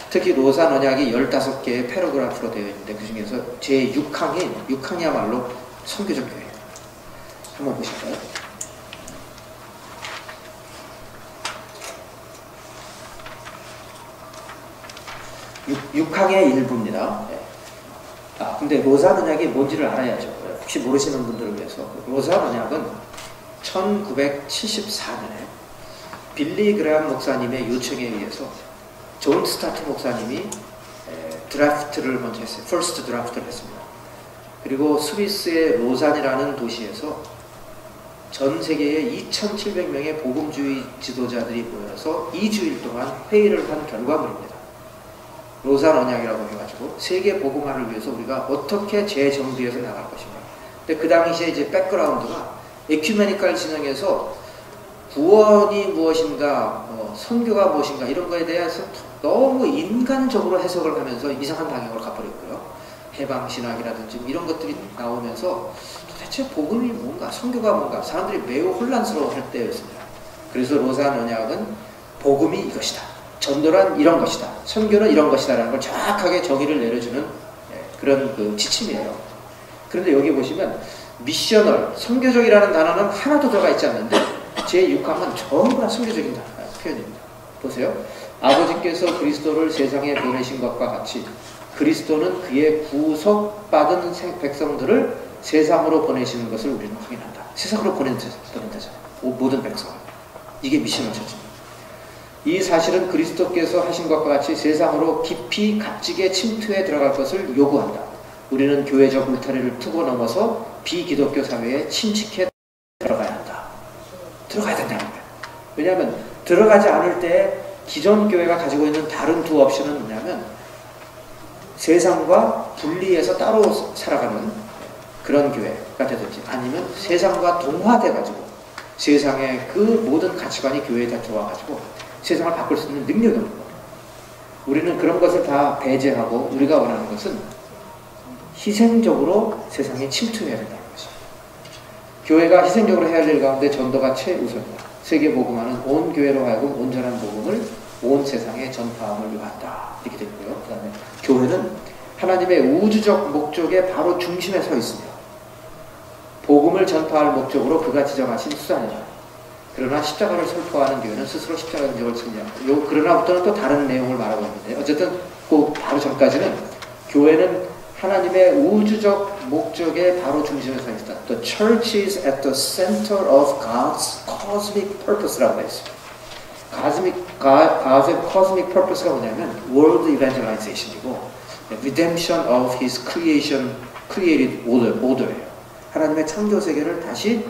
특히 로산 언약이 15개의 패러그래프로 되어 있는데 그 중에서 제 6항이야말로 선교적 교회예요. 한번 보실까요? 육항의 일부입니다. 예. 근데 로산 언약이 뭔지를 알아야죠. 혹시 모르시는 분들을 위해서. 로산 언약은 1974년에 빌리 그레엄 목사님의 요청에 의해서 존 스타트 목사님이 드래프트를 먼저 했어요. 퍼스트 드래프트를 했습니다. 그리고 스위스의 로산이라는 도시에서 전 세계의 2,700명의 복음주의 지도자들이 모여서 2주일 동안 회의를 한 결과물입니다. 로산 언약이라고 해가지고 세계 복음화를 위해서 우리가 어떻게 재정비해서 나갈 것인가. 근데 그 당시에 이제 백그라운드가 에큐메니컬 진영에서 구원이 무엇인가, 선교가 무엇인가 이런 거에 대해서 너무 인간적으로 해석을 하면서 이상한 방향으로 가버렸고요. 해방신학이라든지 이런 것들이 나오면서 도대체 복음이 뭔가, 선교가 뭔가 사람들이 매우 혼란스러워할 때였습니다. 그래서 로산 언약은 복음이 이것이다, 전도란 이런 것이다, 선교는 이런 것이다 라는 걸 정확하게 정의를 내려주는 그런 그 지침이에요. 그런데 여기 보시면 미셔널, 선교적이라는 단어는 하나도 들어가 있지 않는데 제6항은 전부 다 선교적인 표현입니다. 보세요. 아버지께서 그리스도를 세상에 보내신 것과 같이 그리스도는 그의 구속받은 백성들을 세상으로 보내시는 것을 우리는 확인한다. 세상으로 보낸다잖아요. 모든 백성을. 이게 미셔널 처치입니다. 이 사실은 그리스도께서 하신 것과 같이 세상으로 깊이 값지게 침투해 들어갈 것을 요구한다. 우리는 교회적 울타리를 투고 넘어서 비기독교 사회에 침식해 들어가야 한다. 들어가야 된다는 거예요. 왜냐하면 들어가지 않을 때 기존 교회가 가지고 있는 다른 두 옵션은 뭐냐면 세상과 분리해서 따로 살아가는 그런 교회가 되든지 아니면 세상과 동화돼가지고 세상의 그 모든 가치관이 교회에 다 들어와가지고 세상을 바꿀 수 있는 능력이 없는 거예요. 우리는 그런 것을 다 배제하고 우리가 원하는 것은 희생적으로 세상에 침투해야 된다는 것입니다. 교회가 희생적으로 해야 할 일 가운데 전도가 최우선이다. 세계복음화는 온 교회로 하여금 온전한 복음을 온 세상에 전파함을 요한다. 이렇게 됐고요. 그 다음에 교회는 하나님의 우주적 목적의 바로 중심에 서 있으며 복음을 전파할 목적으로 그가 지정하신 수단이다. 그러나 십자가를 선포하는 교회는 스스로 십자가 전적을 승리하고 그러나부터는 또 다른 내용을 말하고 있는데 어쨌든 그 바로 전까지는 교회는 하나님의 우주적 목적의 바로 중심에 서 있다. The church is at the center of God's cosmic purpose라고 했어요. God's cosmic purpose가 뭐냐면 world evangelization이고 redemption of his created order예요. 하나님의 창조 세계를 다시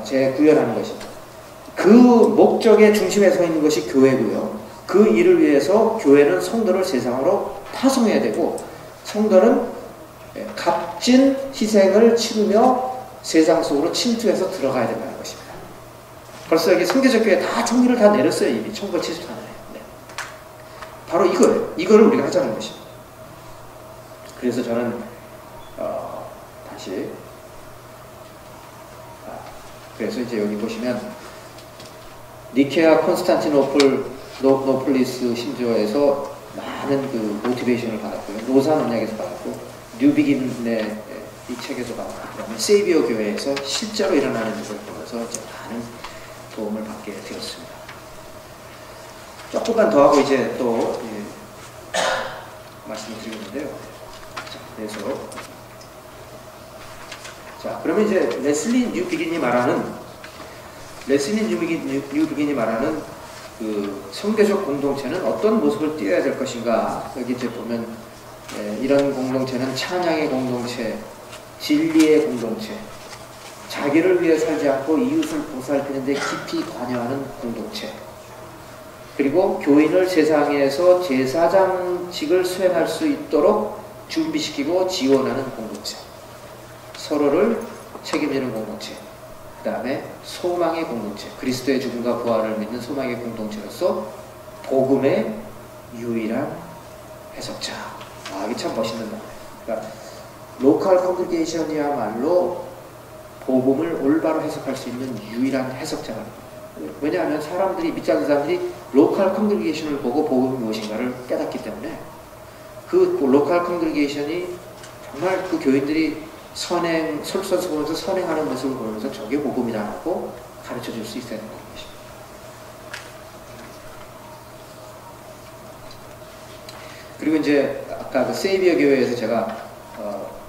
재구현하는 것입니다. 그 목적의 중심에 서 있는 것이 교회고요. 그 일을 위해서 교회는 성도를 세상으로 파송해야 되고 성도는 값진 희생을 치르며 세상 속으로 침투해서 들어가야 된다는 것입니다. 벌써 여기 선교적 교회 다 정리를 다 내렸어요. 이미 1974년에. 네. 바로 이거예요. 이거를 우리가 하자는 것입니다. 그래서 저는 다시 그래서 이제 여기 보시면 니케아 콘스탄티노플리스 신조어에서 많은 그 모티베이션을 받았고요. 로산 언약에서 받았고 뉴비긴의 이 책에서 받았고 그다음에 세이비어 교회에서 실제로 일어나는 것을 보면서 이제 많은 도움을 받게 되었습니다. 조금만 더 하고 이제 또 말씀을 드리는데요. 그러면 이제 레슬리 뉴비긴이 말하는 그 성교적 공동체는 어떤 모습을 띄어야 될 것인가? 여기 이제 보면 이런 공동체는 찬양의 공동체, 진리의 공동체, 자기를 위해 살지 않고 이웃을 보살피는 데 깊이 관여하는 공동체, 그리고 교인을 세상에서 제사장직을 수행할 수 있도록 준비시키고 지원하는 공동체, 서로를 책임지는 공동체, 그 다음에 소망의 공동체, 그리스도의 죽음과 부활을 믿는 소망의 공동체로서 복음의 유일한 해석자. 이게 참 멋있는 말이에요. 그러니까 로컬 컨그리게이션이야말로 복음을 올바로 해석할 수 있는 유일한 해석자가. 왜냐하면 사람들이, 믿지 않는 사람들이 로컬 컨그리게이션을 보고 복음이 무엇인가를 깨닫기 때문에 그 로컬 컨그리게이션이 정말 그 교인들이 솔선수범해서 선행하는 모습을 보면서 저게 복음이라고 가르쳐 줄 수 있어야 되는 것입니다. 그리고 이제 아까 그 세이비어 교회에서 제가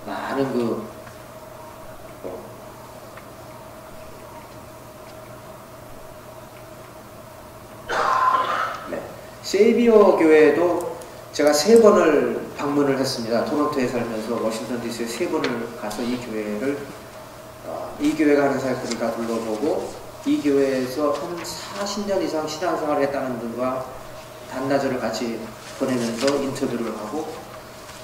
많은 세이비어 교회도 제가 3번을 방문을 했습니다. 토론토에 살면서 워싱턴 DC에 3번을 가서 이 교회를 이 교회가 하는 사역들을 다 둘러보고 이 교회에서 한 40년 이상 신앙생활을 했다는 분과 반나절을 같이 보내면서 인터뷰를 하고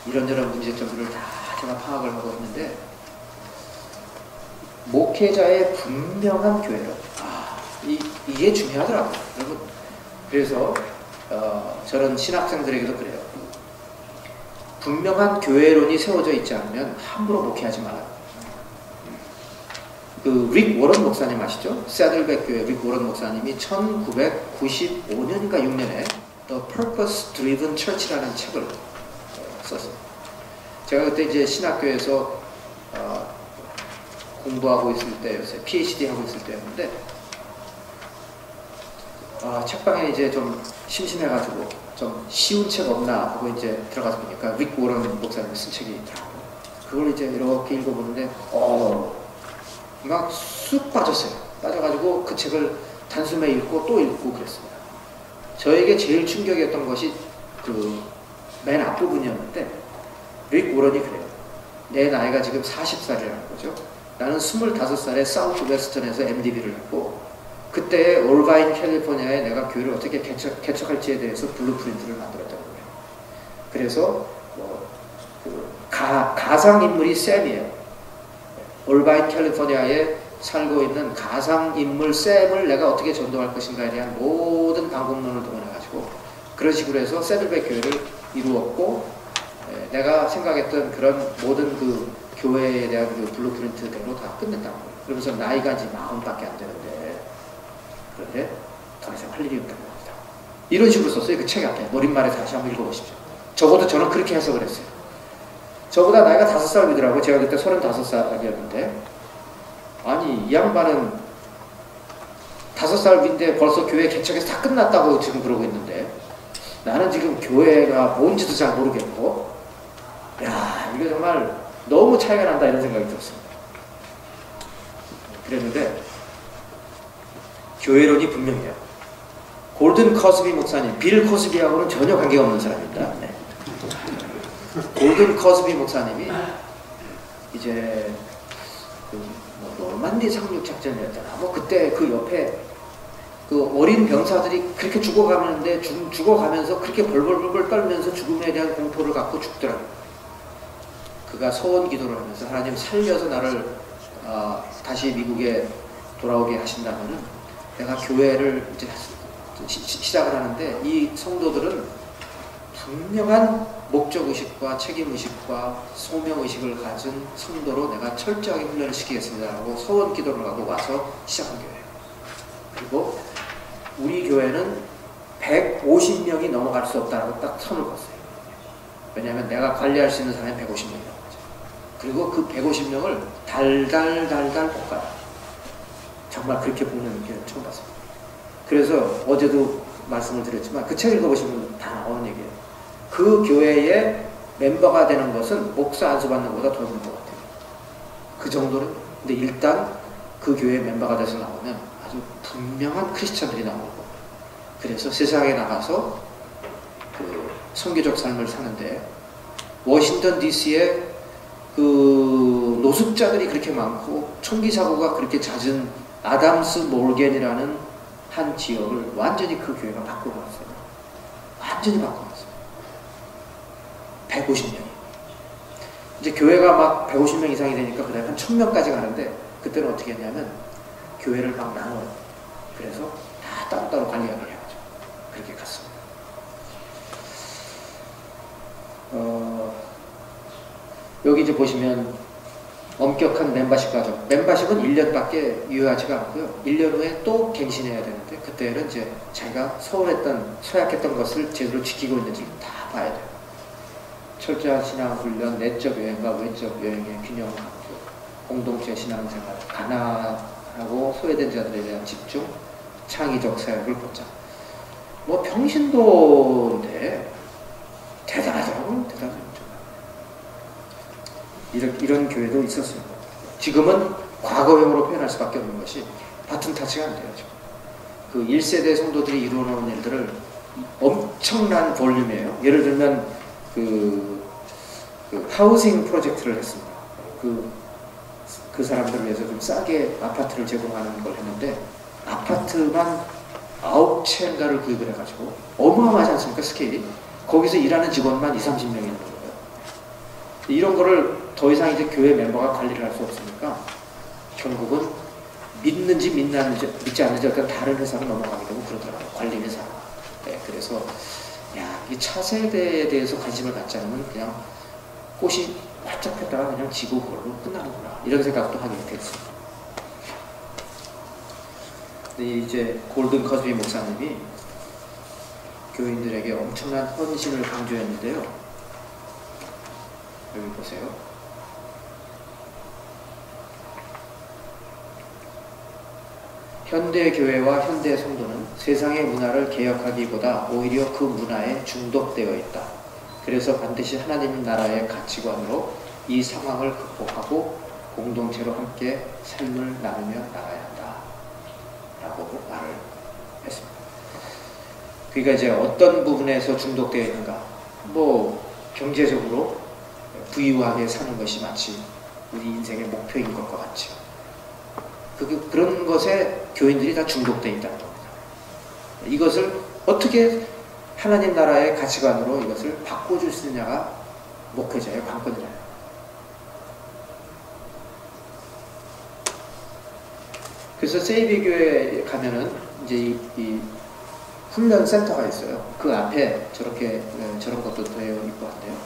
이런저런 문제점들을 다 제가 파악을 하고 있는데 목회자의 분명한 교회로 이게 중요하더라고요. 여러분 그래서 저는 신학생들에게도 그래요. 분명한 교회론이 세워져 있지 않으면 함부로 목회하지 말아요. 그 릭 워런 목사님 아시죠? 새들백 교회 릭 워런 목사님이 1995년인가 6년에 The Purpose Driven Church라는 책을 썼어요. 제가 그때 이제 신학교에서 공부하고 있을 때였어요. PhD 하고 있을 때였는데 책방에 이제 좀 심심해가지고 좀 쉬운 책 없나 하고 이제 들어가서 보니까 릭 워런 목사님이 쓴 책이 있더라고요. 그걸 이제 이렇게 읽어보는데 막 쑥 빠졌어요. 빠져가지고 그 책을 단숨에 읽고 또 읽고 그랬습니다. 저에게 제일 충격이었던 것이 그 맨 앞부분이었는데 릭 워런이 그래요. 내 나이가 지금 40살이라는 거죠. 나는 25살에 사우스 웨스턴에서 MDB를 했고 그때 올바인 캘리포니아에 내가 교회를 어떻게 개척할지에 대해서 블루프린트를 만들었다는 거예요. 그래서 가상인물이 샘이에요. 올바인 캘리포니아에 살고 있는 가상인물 샘을 내가 어떻게 전도할 것인가에 대한 모든 방법론을 동원해가지고 그런 식으로 해서 새들백 교회를 이루었고 내가 생각했던 그런 모든 그 교회에 대한 그 블루프린트대로 다 끝냈다는 거예요. 그러면서 나이가 이제 40밖에 안 되는데 그런데 더 이상 할 일이 없다는 겁니다. 이런 식으로 썼어요. 그 책 앞에 노린말에 다시 한번 읽어보십시오. 적어도 저는 그렇게 해석을 했어요. 저보다 나이가 5살 위더라고요. 제가 그때 35살이었는데 아니 이 양반은 5살 위인데 벌써 교회 개척해서 다 끝났다고 지금 그러고 있는데 나는 지금 교회가 뭔지도 잘 모르겠고 야 이거 정말 너무 차이가 난다 이런 생각이 들었습니다. 그랬는데 교회론이 분명해요. 골든 커스비 목사님, 빌 코스비하고는 전혀 관계가 없는 사람입니다. 네. 골든 커스비 목사님이 이제 노르만디 상륙 작전이었잖아. 그때 그 옆에 그 어린 병사들이 그렇게 죽어가는데 죽어가면서 그렇게 벌벌벌 떨면서 죽음에 대한 공포를 갖고 죽더라고요. 그가 소원 기도를 하면서 하나님 살려서 나를 다시 미국에 돌아오게 하신다면은 내가 교회를 이제 시작을 하는데 이 성도들은 분명한 목적의식과 책임의식과 소명의식을 가진 성도로 내가 철저하게 훈련을 시키겠습니다 하고 소원 기도를 하고 와서 시작한 교회예요. 그리고 우리 교회는 150명이 넘어갈 수 없다라고 딱 선을 그었어요. 왜냐하면 내가 관리할 수 있는 사람이 150명이라고 하죠. 그리고 그 150명을 달달달달 볶아요. 정말 그렇게 볶는 교회는 처음 봤습니다. 그래서 어제도 말씀을 드렸지만 그 책 읽어보시면 다 나오는 얘기예요. 그 교회의 멤버가 되는 것은 목사 안수받는 것보다 더 힘든 것 같아요. 그 정도는. 근데 일단 그 교회 멤버가 돼서 나오면 아주 분명한 크리스찬들이 나오고 그래서 세상에 나가서 그 선교적 삶을 사는데 워싱턴 DC에 그 노숙자들이 그렇게 많고 총기 사고가 그렇게 잦은 아담스 몰겐이라는 한 지역을 완전히 그 교회가 바꿔놨어요. 완전히 바꿔놨어요. 150명이. 이제 교회가 막 150명 이상이 되니까 그 다음에 한 1000명까지 가는데 그때는 어떻게 했냐면 교회를 막 나눠요. 그래서 다 따로따로 관리하게 해야죠. 그렇게 갔습니다. 여기 이제 보시면 엄격한 멤버십 과정. 멤버십은 1년밖에 유효하지가 않고요. 1년 후에 또 갱신해야 되는데 그때는 이제 자기가 소약했던 것을 제대로 지키고 있는지 다 봐야 돼요. 철저한 신앙훈련, 내적 여행과 외적 여행의 균형을 갖고 공동체 신앙생활, 가난하고 소외된 자들에 대한 집중, 창의적 사역을 보자. 병신도인데 대단하지 이런 교회도 있었어요. 지금은 과거형으로 표현할 수밖에 없는 것이 바튼 타치가 안 돼요. 지금. 그 1세대 성도들이 이루어놓은 일들을 엄청난 볼륨이에요. 예를 들면 그 하우싱 프로젝트를 했습니다. 그 사람들을 위해서 좀 싸게 아파트를 제공하는 걸 했는데 아파트만 9채인가를 구입을 해가지고 어마어마하지 않습니까? 스케일이. 거기서 일하는 직원만 20-30명이 있는 거예요. 이런 거를 더 이상 이제 교회 멤버가 관리를 할 수 없으니까 결국은 믿는지 믿지 않는지 어떤 다른 회사로 넘어가게 되고 그러더라고요. 관리 회사. 네, 그래서 이 차세대에 대해서 관심을 갖지 않으면 그냥 꽃이 활짝 폈다가 그냥 지고 그걸로 끝나는구나. 이런 생각도 하게 됐습니다. 근데 이제 골든 커즈비 목사님이 교인들에게 엄청난 헌신을 강조했는데요. 여기 보세요. 현대 교회와 현대 성도는 세상의 문화를 개혁하기보다 오히려 그 문화에 중독되어 있다. 그래서 반드시 하나님 나라의 가치관으로 이 상황을 극복하고 공동체로 함께 삶을 나누며 나가야 한다. 라고 말을 했습니다. 그러니까 이제 어떤 부분에서 중독되어 있는가? 뭐 경제적으로 부유하게 사는 것이 마치 우리 인생의 목표인 것과 같이 그런 것에 교인들이 다 중독되어 있다는 겁니다. 이것을 어떻게 하나님 나라의 가치관으로 이것을 바꿔줄 수 있느냐가 목회자의 관건이에요. 그래서 세이비 교회에 가면은 이제 이 훈련 센터가 있어요. 그 앞에 저런 것도 되어 있고 한데요.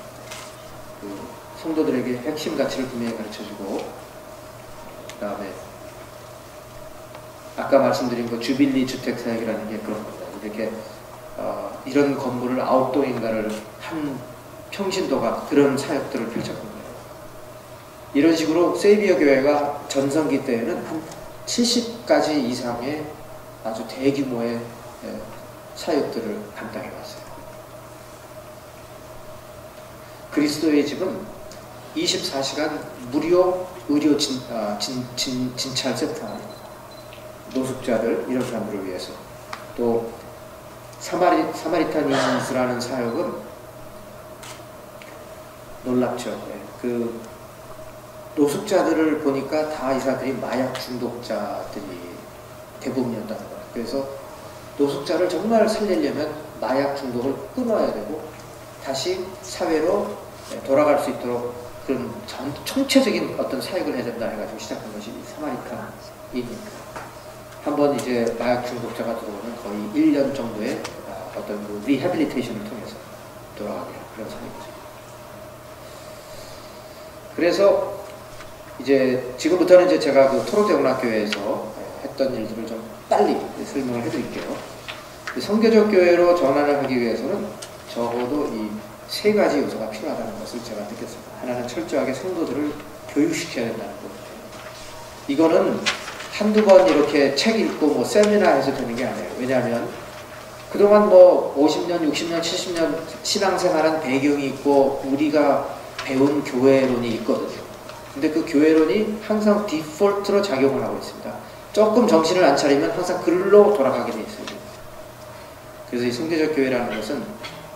그 성도들에게 핵심 가치를 분명히 가르쳐주고, 그 다음에 아까 말씀드린 그 주빌리 주택사역이라는 게 그런 겁니다. 이렇게 이런 건물을 아웃도어인가를 한 평신도가 그런 사역들을 펼쳤던 거예요. 이런 식으로 세이비어 교회가 전성기 때에는 한 70가지 이상의 아주 대규모의 사역들을 감당해 왔어요. 그리스도의 집은 24시간 무료 의료 진찰 센터입니다. 노숙자들, 이런 사람들을 위해서. 또 사마리타니스라는 사역은 놀랍죠. 그 노숙자들을 보니까 다 이 사람들이 마약 중독자들이 대부분이었다는 거예요. 그래서 노숙자를 정말 살리려면 마약 중독을 끊어야 되고 다시 사회로 돌아갈 수 있도록 그런 총체적인 어떤 사역을 해야 된다 해가지고 시작한 것이 사마리타인입니다. 한번 이제 마약 중독자가 들어오면 거의 1년 정도의 어떤 그 리해빌리테이션을 통해서 돌아가게 하는 그런 사역이죠. 그래서 이제 지금부터는 이제 제가 그 토론토 영락교회에서 했던 일들을 좀 빨리 설명을 해드릴게요. 성교적 교회로 전환을 하기 위해서는 적어도 이 3가지 요소가 필요하다는 것을 제가 느꼈습니다. 하나는 철저하게 성도들을 교육시켜야 된다는 것. 이거는 한두 번 이렇게 책 읽고 뭐 세미나 해서 되는 게 아니에요. 왜냐하면 그동안 뭐 50년, 60년, 70년 신앙생활한 배경이 있고 우리가 배운 교회론이 있거든요. 근데 그 교회론이 항상 디폴트로 작용을 하고 있습니다. 조금 정신을 안 차리면 항상 글로 돌아가게 돼 있어요. 그래서 이 성교적 교회라는 것은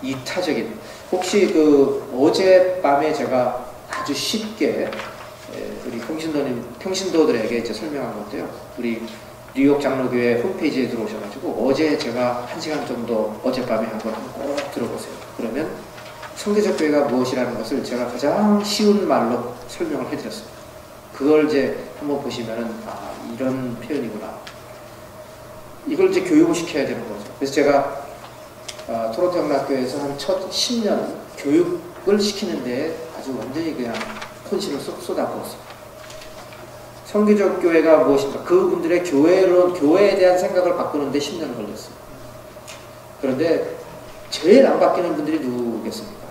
이타적인, 혹시 그 어젯밤에 제가 아주 쉽게 우리 평신도들에게 이제 설명한 건데요. 우리 뉴욕 장로교회 홈페이지에 들어오셔가지고 어제 제가 1시간 정도 어젯밤에 한 번 꼭 들어보세요. 그러면 성교적 교회가 무엇이라는 것을 제가 가장 쉬운 말로 설명을 해드렸습니다. 그걸 이제 한번 보시면은 이런 표현이구나. 이걸 이제 교육을 시켜야 되는 거죠. 그래서 제가 토론토 영락교회에서 한 첫 10년 교육을 시키는 데 아주 완전히 그냥 혼신을 쏟아부었습니다. 성교적 교회가 무엇인가, 그분들의 교회에 대한 생각을 바꾸는데 10년을 걸렸어요. 그런데 제일 안 바뀌는 분들이 누구겠습니까?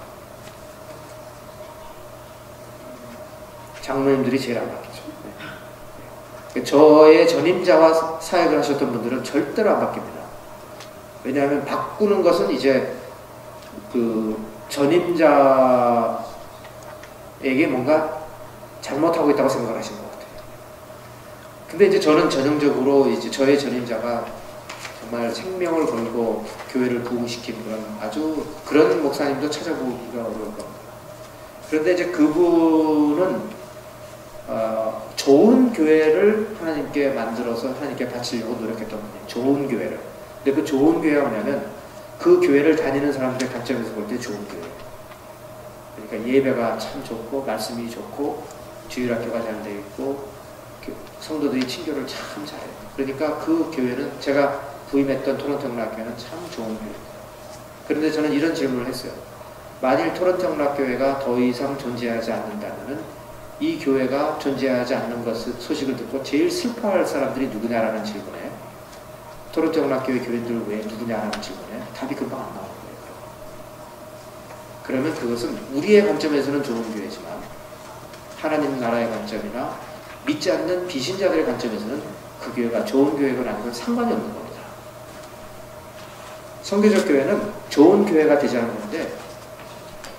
장로님들이 제일 안 바뀌죠. 저의 전임자와 사역을 하셨던 분들은 절대로 안 바뀝니다. 왜냐하면 바꾸는 것은 이제 그 전임자에게 뭔가 잘못하고 있다고 생각을 하시는 것 같아요. 근데 이제 저는 전형적으로 이제 저의 전임자가 정말 생명을 걸고 교회를 부흥시킨 그런 목사님도 찾아보기가 어려울 겁니다. 그런데 이제 그분은 좋은 교회를 하나님께 만들어서 하나님께 바치려고 노력했던 분이에요. 좋은 교회를. 근데 그 좋은 교회가 뭐냐면 그 교회를 다니는 사람들의 관점에서 볼 때 좋은 교회. 그러니까 예배가 참 좋고 말씀이 좋고 주일학교가 잘 되어 있고 성도들이 친교를 참 잘해요. 그러니까 그 교회는 제가 부임했던 토론토 영락교회는 참 좋은 교회입니다. 그런데 저는 이런 질문을 했어요. 만일 토론토 영락교회가 더 이상 존재하지 않는다면 이 교회가 존재하지 않는 소식을 듣고 제일 슬퍼할 사람들이 누구냐라는 질문에 토론토 영락교회 교인들 왜 누구냐라는 질문에 답이 금방 안 나오는 거예요. 그러면 그것은 우리의 관점에서는 좋은 교회지만 하나님 나라의 관점이나 믿지 않는 비신자들의 관점에서는 그 교회가 좋은 교회가 아니고 상관이 없는 겁니다. 성교적 교회는 좋은 교회가 되지 않는 건데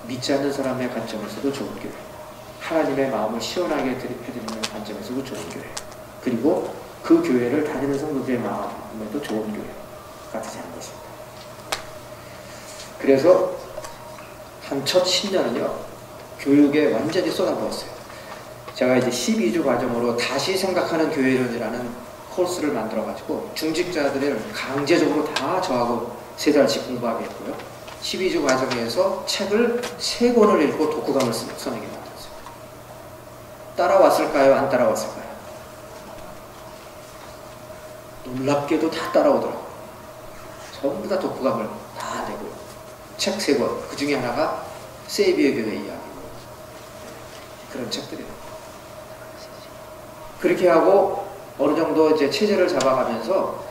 믿지 않는 사람의 관점에서도 좋은 교회, 하나님의 마음을 시원하게 해드리는 관점에서도 좋은 교회, 그리고 그 교회를 다니는 성도들의 마음에도 좋은 교회가 되지 않는 것입니다. 그래서 한 첫 10년은요 교육에 완전히 쏟아부었어요. 제가 이제 12주 과정으로 다시 생각하는 교회론이라는 코र्스를 만들어가지고 중직자들을 강제적으로 다 저하고 3달씩 공부하게 했고요. 12주 과정에서 책을 3권을 읽고 독후감을 써내게 만들었어요. 따라왔을까요? 안 따라왔을까요? 놀랍게도 다 따라오더라고요. 전부 다 독후감을 다 내고요. 책 3권, 그 중에 하나가 세이비어 교회 이야기고 그런 책들이에요. 그렇게 하고 어느 정도 이제 체제를 잡아가면서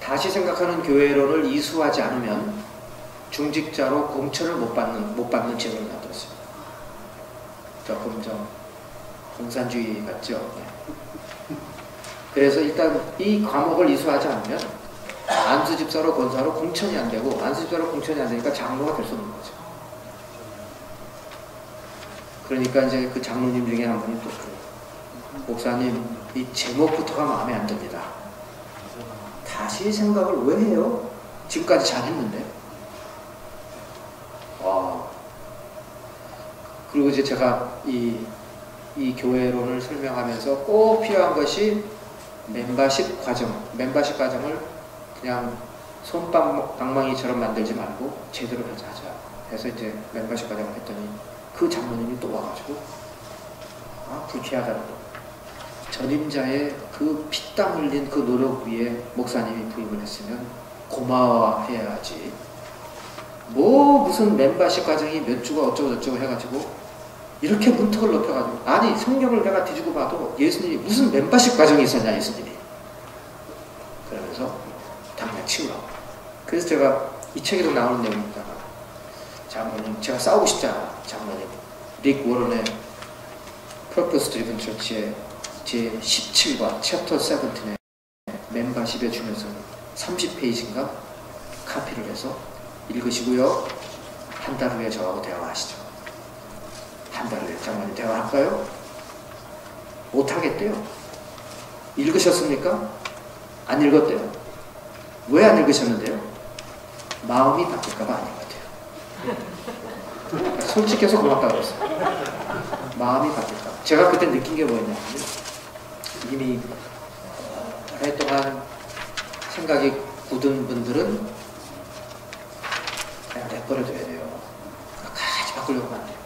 다시 생각하는 교회론을 이수하지 않으면 중직자로 공천을 못 받는 제도를 만들었습니다. 조금 좀 공산주의 같죠? 네. 그래서 일단 이 과목을 이수하지 않으면 안수집사로 권사로 공천이 안 되고 안수집사로 공천이 안 되니까 장로가 될 수 없는 거죠. 그러니까 이제 그 장로님 중에 한 분이 또 목사님 이 제목부터가 마음에 안 듭니다. 다시 생각을 왜 해요? 지금까지 잘했는데. 와. 그리고 이제 제가 이 교회론을 설명하면서 꼭 필요한 것이 멤버십 과정을 그냥 손방망이처럼 만들지 말고 제대로 하자. 해서 이제 멤버십 과정을 했더니 그 장로님이 또 와가지고 불쾌하다고 전임자의 그 피땀 흘린 그 노력 위에 목사님이 부임을 했으면 고마워해야지. 뭐 무슨 멤버십 과정이 몇 주가 어쩌고 저쩌고 해가지고 이렇게 문턱을 높여가지고 아니 성경을 내가 뒤지고 봐도 예수님이 무슨 멤버십 과정이 있었냐 예수님이. 그러면서 당장 치우라고. 그래서 제가 이 책에도 나오는 내용입니다. 장로님 제가 싸우고 싶잖아. 장로님 릭 워런의 Purpose Driven Church의 제 17과 챕터 17의 멤버십에 주면서 30페이지인가 카피를 해서 읽으시고요. 한 달 후에 저하고 대화하시죠. 한 달 후에 장로님 대화할까요? 못하겠대요. 읽으셨습니까? 안 읽었대요. 왜 안 읽으셨는데요? 마음이 바뀔까봐 아닌 것 같아요. 솔직해서 고맙다고 그랬어요. 마음이 바뀔까. 제가 그때 느낀 게 뭐였냐면 이미 오랫동안 생각이 굳은 분들은 그냥 내버려둬야 돼요. 가지 바꾸려고 하면 안 돼요.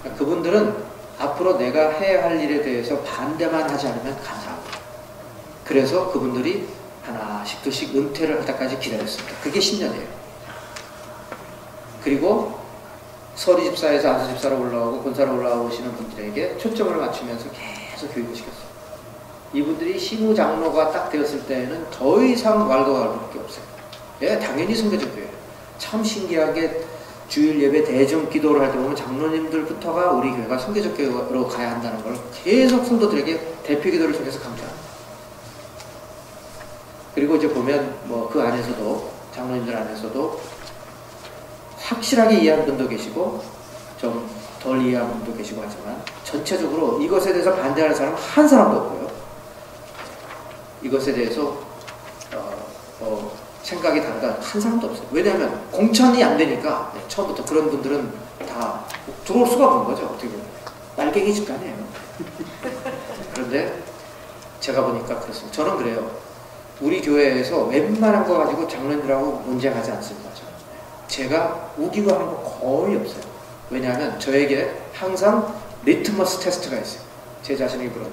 그러니까 그분들은 앞으로 내가 해야 할 일에 대해서 반대만 하지 않으면 감사합니다. 그래서 그분들이 하나씩 둘씩 은퇴를 할 때까지 기다렸습니다. 그게 10년이에요. 그리고 서리집사에서 안수집사로 올라오고 권사로 올라오시는 분들에게 초점을 맞추면서 계속 교육을 시켰어요. 이분들이 시무장로가 딱 되었을 때에는 더 이상 왈가왈부할 게 없어요. 예, 당연히 성교적 교회예요. 참 신기하게 주일 예배 대중 기도를 할 때 보면 장로님들부터가 우리 교회가 성교적 교회로 가야 한다는 걸 계속 성도들에게 대표 기도를 통해서 강조합니다. 그리고 이제 보면 뭐 그 안에서도 장로님들 안에서도 확실하게 이해하는 분도 계시고 좀 덜 이해한 분도 계시고 하지만 전체적으로 이것에 대해서 반대하는 사람은 한 사람도 없고요. 이것에 대해서 생각이 다르다 한 사람도 없어요. 왜냐하면 공천이 안 되니까 처음부터 그런 분들은 다 들어올 수가 없는 거죠. 어떻게 보면 빨갱이 집단이에요. 그런데 제가 보니까 그렇습니다. 저는 그래요. 우리 교회에서 웬만한 거 가지고 장로님들하고 논쟁하지 않습니다. 제가 우기고 하는 거 거의 없어요. 왜냐하면 저에게 항상 리트머스 테스트가 있어요. 제 자신에게 물어요.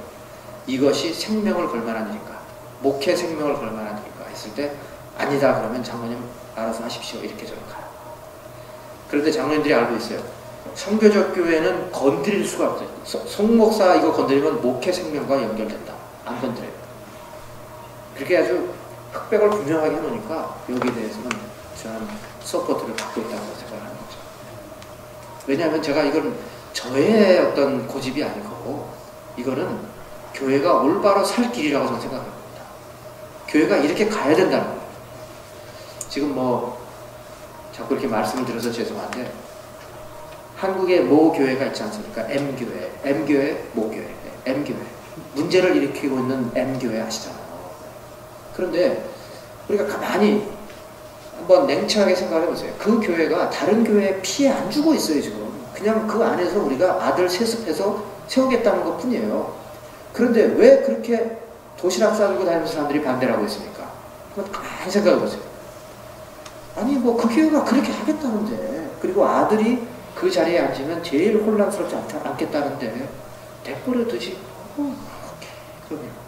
이것이 생명을 걸 만한 일인가? 목회 생명을 걸 만한 일인가? 했을 때 아니다 그러면 장로님 알아서 하십시오. 이렇게 저는 가요. 그런데 장로님들이 알고 있어요. 선교적 교회는 건드릴 수가 없어요. 송 목사 이거 건드리면 목회 생명과 연결된다. 안 건드려요. 그렇게 아주 흑백을 분명하게 해놓으니까 여기에 대해서는 저는 서포트를 받고 있다고 생각하는 거죠. 왜냐하면 제가 이건 저의 어떤 고집이 아니고 이거는 교회가 올바로 살 길이라고 저는 생각합니다. 교회가 이렇게 가야 된다는 거예요. 지금 뭐 자꾸 이렇게 말씀을 드려서 죄송한데 한국의 모 교회가 있지 않습니까? M교회, M교회, 모교회, M교회. 문제를 일으키고 있는 M교회 아시잖아요. 그런데 우리가 가만히 한번 냉철하게 생각해 보세요. 그 교회가 다른 교회에 피해 안 주고 있어요, 지금. 그냥 그 안에서 우리가 아들 세습해서 세우겠다는 것 뿐이에요. 그런데 왜 그렇게 도시락 싸들고 다니면서 사람들이 반대를 하고 있습니까? 그건 가만히 생각해 보세요. 아니, 뭐 그 교회가 그렇게 하겠다는데, 그리고 아들이 그 자리에 앉으면 제일 혼란스럽지 않겠다는데, 내버려두지. 그러면.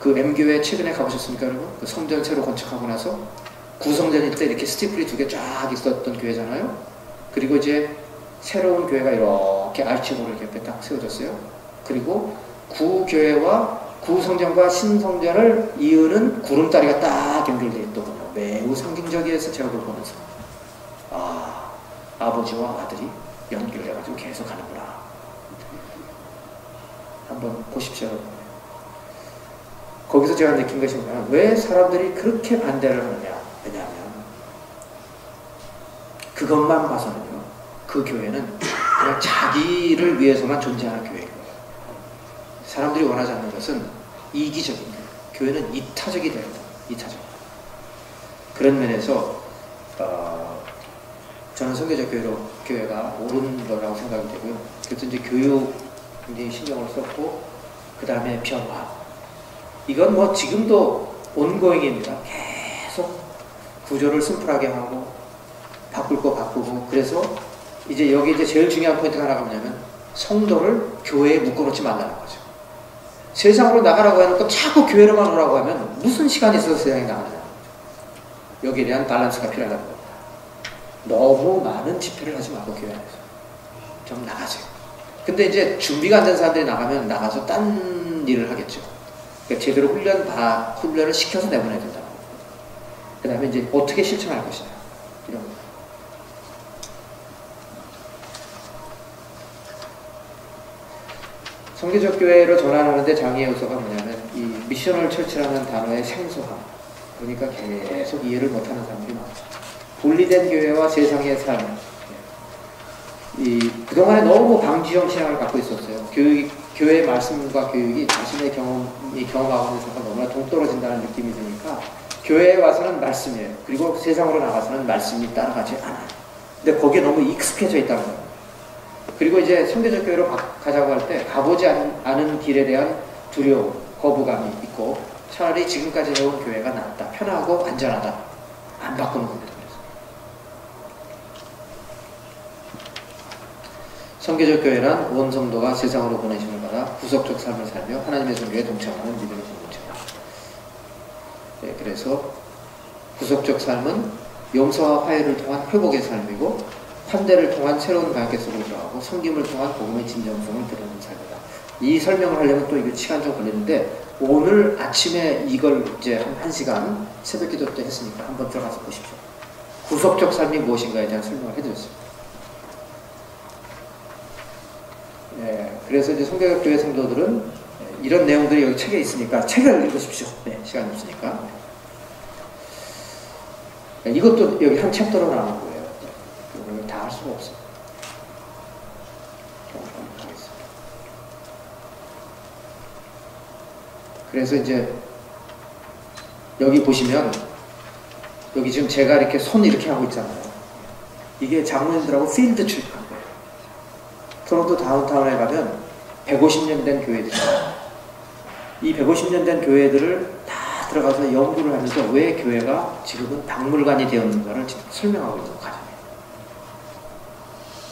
그 M교회 최근에 가보셨습니까, 여러분? 그 성전 새로 건축하고 나서 구성전일 때 이렇게 스티플이 두 개 쫙 있었던 교회잖아요. 그리고 이제 새로운 교회가 이렇게 알치고로 이렇게 옆에 딱 세워졌어요. 그리고 구교회와 구성전과 신성전을 이으는 구름다리가 딱 연결되어 있더군요. 매우 상징적이어서 제가 그걸 보면서 아버지와 아들이 연결돼가지고 계속 가는구나. 한번 보십시오. 거기서 제가 느낀 것이 뭐냐면 왜 사람들이 그렇게 반대를 하느냐. 왜냐하면 그것만 봐서는요. 그 교회는 그냥 자기를 위해서만 존재하는 교회인 거예요. 사람들이 원하지 않는 것은 이기적인 교회. 교회는 이타적이 됩니다. 이타적. 그런 면에서 저는 선교적 교회가 옳은 거라고 생각이 되고요. 그래서 이제 교육 굉장히 신경을 썼고 그 다음에 변화. 이건 뭐 지금도 온고잉입니다. 계속 구조를 심플하게 하고 바꿀 거 바꾸고. 그래서 이제 여기 이제 제일 중요한 포인트가 하나가 뭐냐면 성도를 교회에 묶어놓지 말라는 거죠. 세상으로 나가라고 해놓고 자꾸 교회로만 오라고 하면 무슨 시간이 있어서 세상에 나가느냐는 거죠. 여기에 대한 밸런스가 필요하다는 겁니다. 너무 많은 집회를 하지 말고 교회 안에서 좀 나가세요. 근데 이제 준비가 안 된 사람들이 나가면 나가서 딴 일을 하겠죠. 그러니까 제대로 훈련을 시켜서 내보내야 된다는 거예요. 그 다음에 이제 어떻게 실천할 것이냐. 이런 거. 성교적 교회로 전환하는데 장애 요소가 뭐냐면 이 미셔널 철치라는 단어의 생소함. 그러니까 계속 이해를 못하는 사람들이 많죠. 분리된 교회와 세상의 삶. 그동안에 너무 방지형 신앙을 갖고 있었어요. 교회의 말씀과 교육이 자신의 경험하고 있는 사람과 너무나 동떨어진다는 느낌이 드니까 교회에 와서는 말씀이에요. 그리고 세상으로 나가서는 말씀이 따라가지 않아요. 근데 거기에 너무 익숙해져 있다는 거예요. 그리고 이제 선교적 교회로 가자고 할 때 가보지 않은 길에 대한 두려움, 거부감이 있고 차라리 지금까지 해온 교회가 낫다, 편하고 안전하다. 안 바꾸는 겁니다. 성교적 교회란 온 성도가 세상으로 보내심을 받아 구속적 삶을 살며 하나님의 선교에 동참하는 믿음의 공동체다. 네, 그래서 구속적 삶은 용서와 화해를 통한 회복의 삶이고 환대를 통한 새로운 관계 속으로 들어가고 섬김을 통한 복음의 진정성을 드러내는 삶이다. 이 설명을 하려면 또 이거 시간 좀 걸리는데 오늘 아침에 이걸 이제 한 1시간 새벽 기도 때 했으니까 한번 들어가서 보십시오. 구속적 삶이 무엇인가에 대한 설명을 해드렸습니다. 네, 그래서 이제 성교적 교회 성도들은 이런 내용들이 여기 책에 있으니까 책을 읽으십시오. 네, 시간이 없으니까. 네, 이것도 여기 한 챕터로 나오는 거예요. 이걸 다 할 수가 없어요. 그래서 이제 여기 보시면 여기 지금 제가 이렇게 손 이렇게 하고 있잖아요. 이게 장로님들하고 필드 출입한 거예요. 토론토 다운타운에 가면 150년 된 교회들이에요. 이 150년 된 교회들을 다 들어가서 연구를 하면서 왜 교회가 지금은 박물관이 되었는가를 설명하고 있는 과정이에요.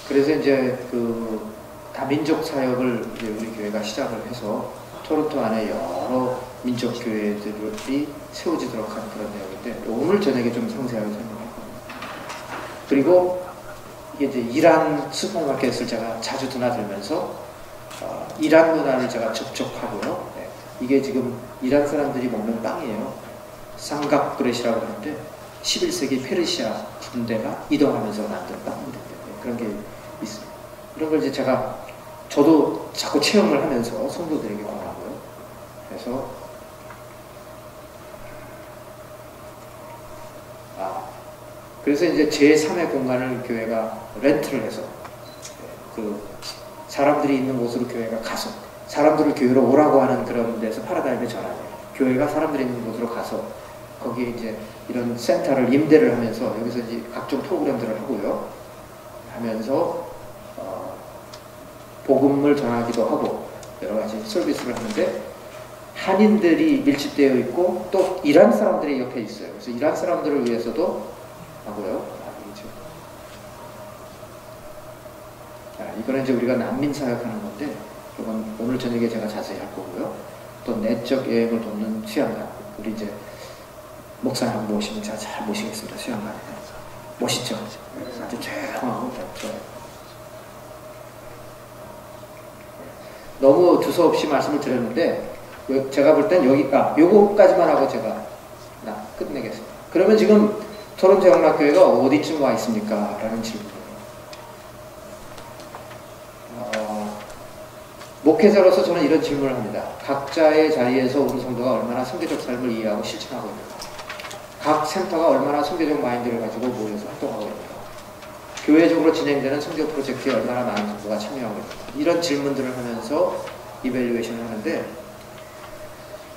그래서 이제 그 다민족 사역을 이제 우리 교회가 시작을 해서 토론토 안에 여러 민족 교회들이 세워지도록 한 그런 내용인데 오늘 저녁에 좀 상세하게 설명할 겁니다. 그리고 이게 이제 이란 슈퍼마켓을 제가 자주 드나들면서 이란 문화를 제가 접촉하고요. 네. 이게 지금 이란 사람들이 먹는 빵이에요. 쌍각그릇이라고 하는데 11세기 페르시아 군대가 이동하면서 만든 빵인데 네. 그런 게 있습니다. 이런 걸 이제 저도 자꾸 체험을 하면서 성도들에게 권하고요. 그래서 그래서 이제 제3의 공간을 교회가 렌트를 해서 그 사람들이 있는 곳으로 교회가 가서 사람들을 교회로 오라고 하는 그런 데서 파라다임의 전환이에요. 교회가 사람들이 있는 곳으로 가서 거기에 이제 이런 센터를 임대를 하면서 여기서 이제 각종 프로그램들을 하고요. 하면서 복음을 전하기도 하고 여러 가지 서비스를 하는데 한인들이 밀집되어 있고 또 이란 사람들이 옆에 있어요. 그래서 이란 사람들을 위해서도 하고요. 이거는 이제 우리가 난민 사역하는 건데 이건 오늘 저녁에 제가 자세히 할 거고요. 또 내적 여행을 돕는 수양관 우리 이제 목사님 한번 모시면 제가 잘 모시겠습니다. 수양관에 멋있죠? 아주 조용하고 좋아요. 너무 두서없이 말씀을 드렸는데 제가 볼 땐 요거까지만 하고 제가 끝내겠습니다. 그러면 지금 토론토 영락교회가 어디쯤 와 있습니까? 라는 질문이에요. 목회자로서 저는 이런 질문을 합니다. 각자의 자리에서 우리 성도가 얼마나 선교적 삶을 이해하고 실천하고 있는가? 각 센터가 얼마나 선교적 마인드를 가지고 모여서 활동하고 있는가? 교회적으로 진행되는 선교 프로젝트에 얼마나 많은 성도가 참여하고 있는가? 이런 질문들을 하면서 이밸류에이션을 하는데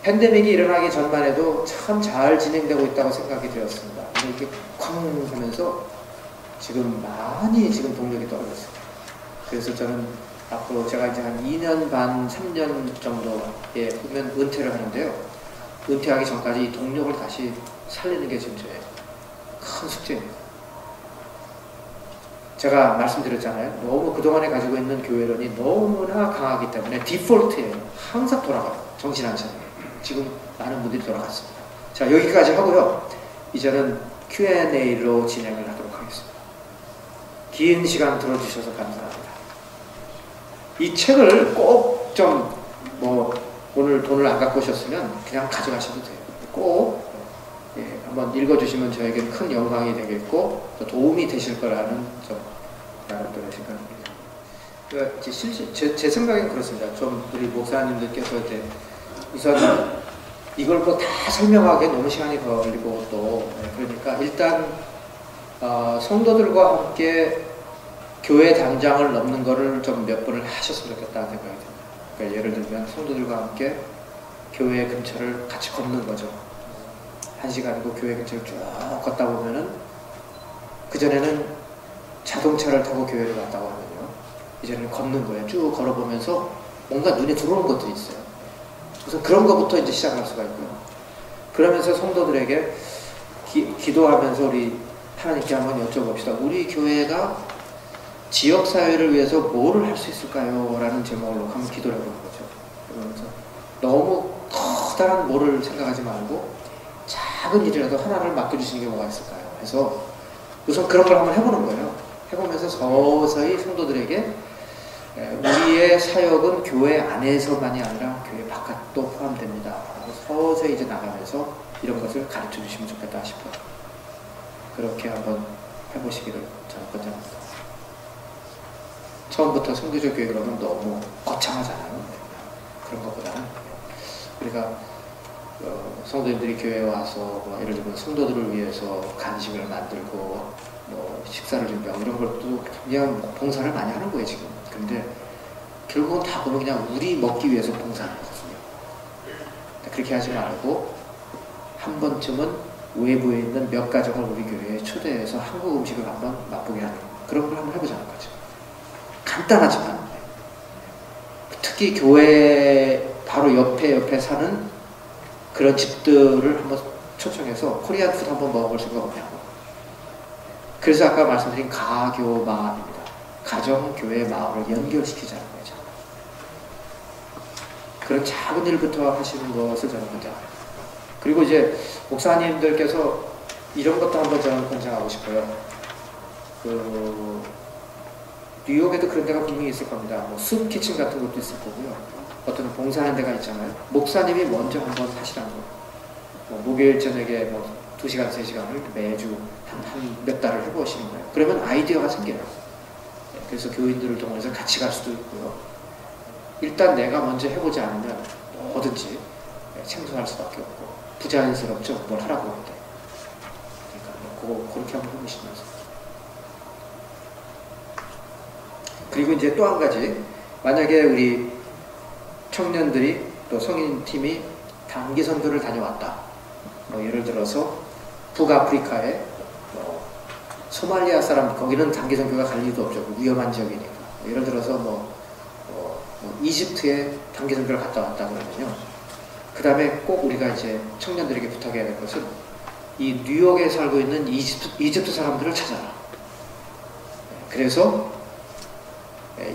팬데믹이 일어나기 전만 해도 참 잘 진행되고 있다고 생각이 되었습니다. 근데 이렇게 쾅 하면서 지금 많이 동력이 떨어졌어요. 그래서 저는 앞으로 제가 이제 한 2년 반, 3년 정도에 보면 은퇴를 하는데요. 은퇴하기 전까지 이 동력을 다시 살리는 게 지금 저의 큰 숙제입니다. 제가 말씀드렸잖아요. 너무 그동안에 가지고 있는 교회론이 너무나 강하기 때문에 디폴트예요. 항상 돌아가요. 정신 안 차리게. 지금 많은 분들이 돌아갔습니다. 자, 여기까지 하고요. 이제는 Q&A로 진행을 하도록 하겠습니다. 긴 시간 들어주셔서 감사합니다. 이 책을 꼭 좀 오늘 돈을 안 갖고 오셨으면 그냥 가져가셔도 돼요. 꼭 한번 읽어주시면 저에게 큰 영광이 되겠고 또 도움이 되실 거라는 좀 여러분들의 생각입니다. 제 생각엔 그렇습니다. 좀 우리 목사님들께서 이제 우선 이걸 뭐 다 설명하기에 너무 시간이 걸리고 또 그러니까 일단 성도들과 함께 교회 단장을 넘는 거를 좀 몇 번을 하셨으면 좋겠다는 생각이 듭니다. 그러니까 예를 들면 성도들과 함께 교회 근처를 같이 걷는 거죠. 1시간이고 교회 근처를 쭉 걷다 보면은 그전에는 자동차를 타고 교회를 갔다고 하면요. 이제는 걷는 거예요. 쭉 걸어보면서 뭔가 눈에 들어오는 것들이 있어요. 그래서 그런 것부터 이제 시작할 수가 있고요. 그러면서 성도들에게 기도하면서 우리 하나님께 한번 여쭤봅시다. 우리 교회가 지역사회를 위해서 뭐를 할 수 있을까요? 라는 제목으로 한번 기도를 해보는 거죠. 그러면서 너무 커다란 뭐를 생각하지 말고 작은 일이라도 하나를 맡겨주시는 게 뭐가 있을까요? 그래서 우선 그런 걸 한번 해보는 거예요. 해보면서 서서히 성도들에게 우리의 사역은 교회 안에서만이 아니라 교회 바깥도 포함됩니다. 서서히 이제 나가면서 이런 것을 가르쳐 주시면 좋겠다 싶어요. 그렇게 한번 해보시기를 저는 권장합니다. 처음부터 선교적 교회 그러면 너무 거창하잖아요. 그런 것보다는 우리가 성도님들이 교회에 와서 예를 들면 성도들을 위해서 간식을 만들고 식사를 준비하고 이런 것도 그냥 봉사를 많이 하는 거예요 지금. 근데 결국은 다 보면 그냥 우리 먹기 위해서 봉사하는 거거든요. 그렇게 하지 말고 한 번쯤은 외부에 있는 몇 가정을 우리 교회에 초대해서 한국 음식을 한번 맛보게 하는 그런 걸 한번 해보자는 거죠. 간단하지만 특히 교회 바로 옆에 사는 그런 집들을 한번 초청해서 코리안 푸드 한번 먹어볼 생각 없냐고. 그래서 아까 말씀드린 가교마입니다. 가정교회 마을을 연결시키자는 거죠. 그런 작은 일부터 하시는 것을 저는 권장합니다. 그리고 이제 목사님들께서 이런 것도 한번 저는 권장하고 싶어요. 뉴욕에도 그런 데가 분명히 있을 겁니다. 뭐 숲 키친 같은 것도 있을 거고요. 어떤 봉사하는 데가 있잖아요. 목사님이 먼저 한번 하시라는 거예요. 뭐 목요일 저녁에 뭐 2시간, 3시간을 매주 한 몇 달을 해보시는 거예요. 그러면 아이디어가 생겨요. 그래서 교인들을 동원해서 같이 갈 수도 있고요. 일단 내가 먼저 해보지 않으면 뭐든지 생소할 수밖에 없고 부자연스럽죠. 뭘 하라고 할 때. 그러니까 그렇게 한번 해보시면서. 그리고 이제 또 한 가지, 만약에 우리 청년들이 또 성인팀이 단기 선교를 다녀왔다. 예를 들어서 북아프리카에 소말리아 사람, 거기는 단기 선교가 갈 이유도 없죠. 위험한 지역이니까. 예를 들어서 이집트에 단기 선교를 갔다 왔다 그러면요. 그 다음에 꼭 우리가 이제 청년들에게 부탁해야 될 것은 이 뉴욕에 살고 있는 이집트 사람들을 찾아라. 그래서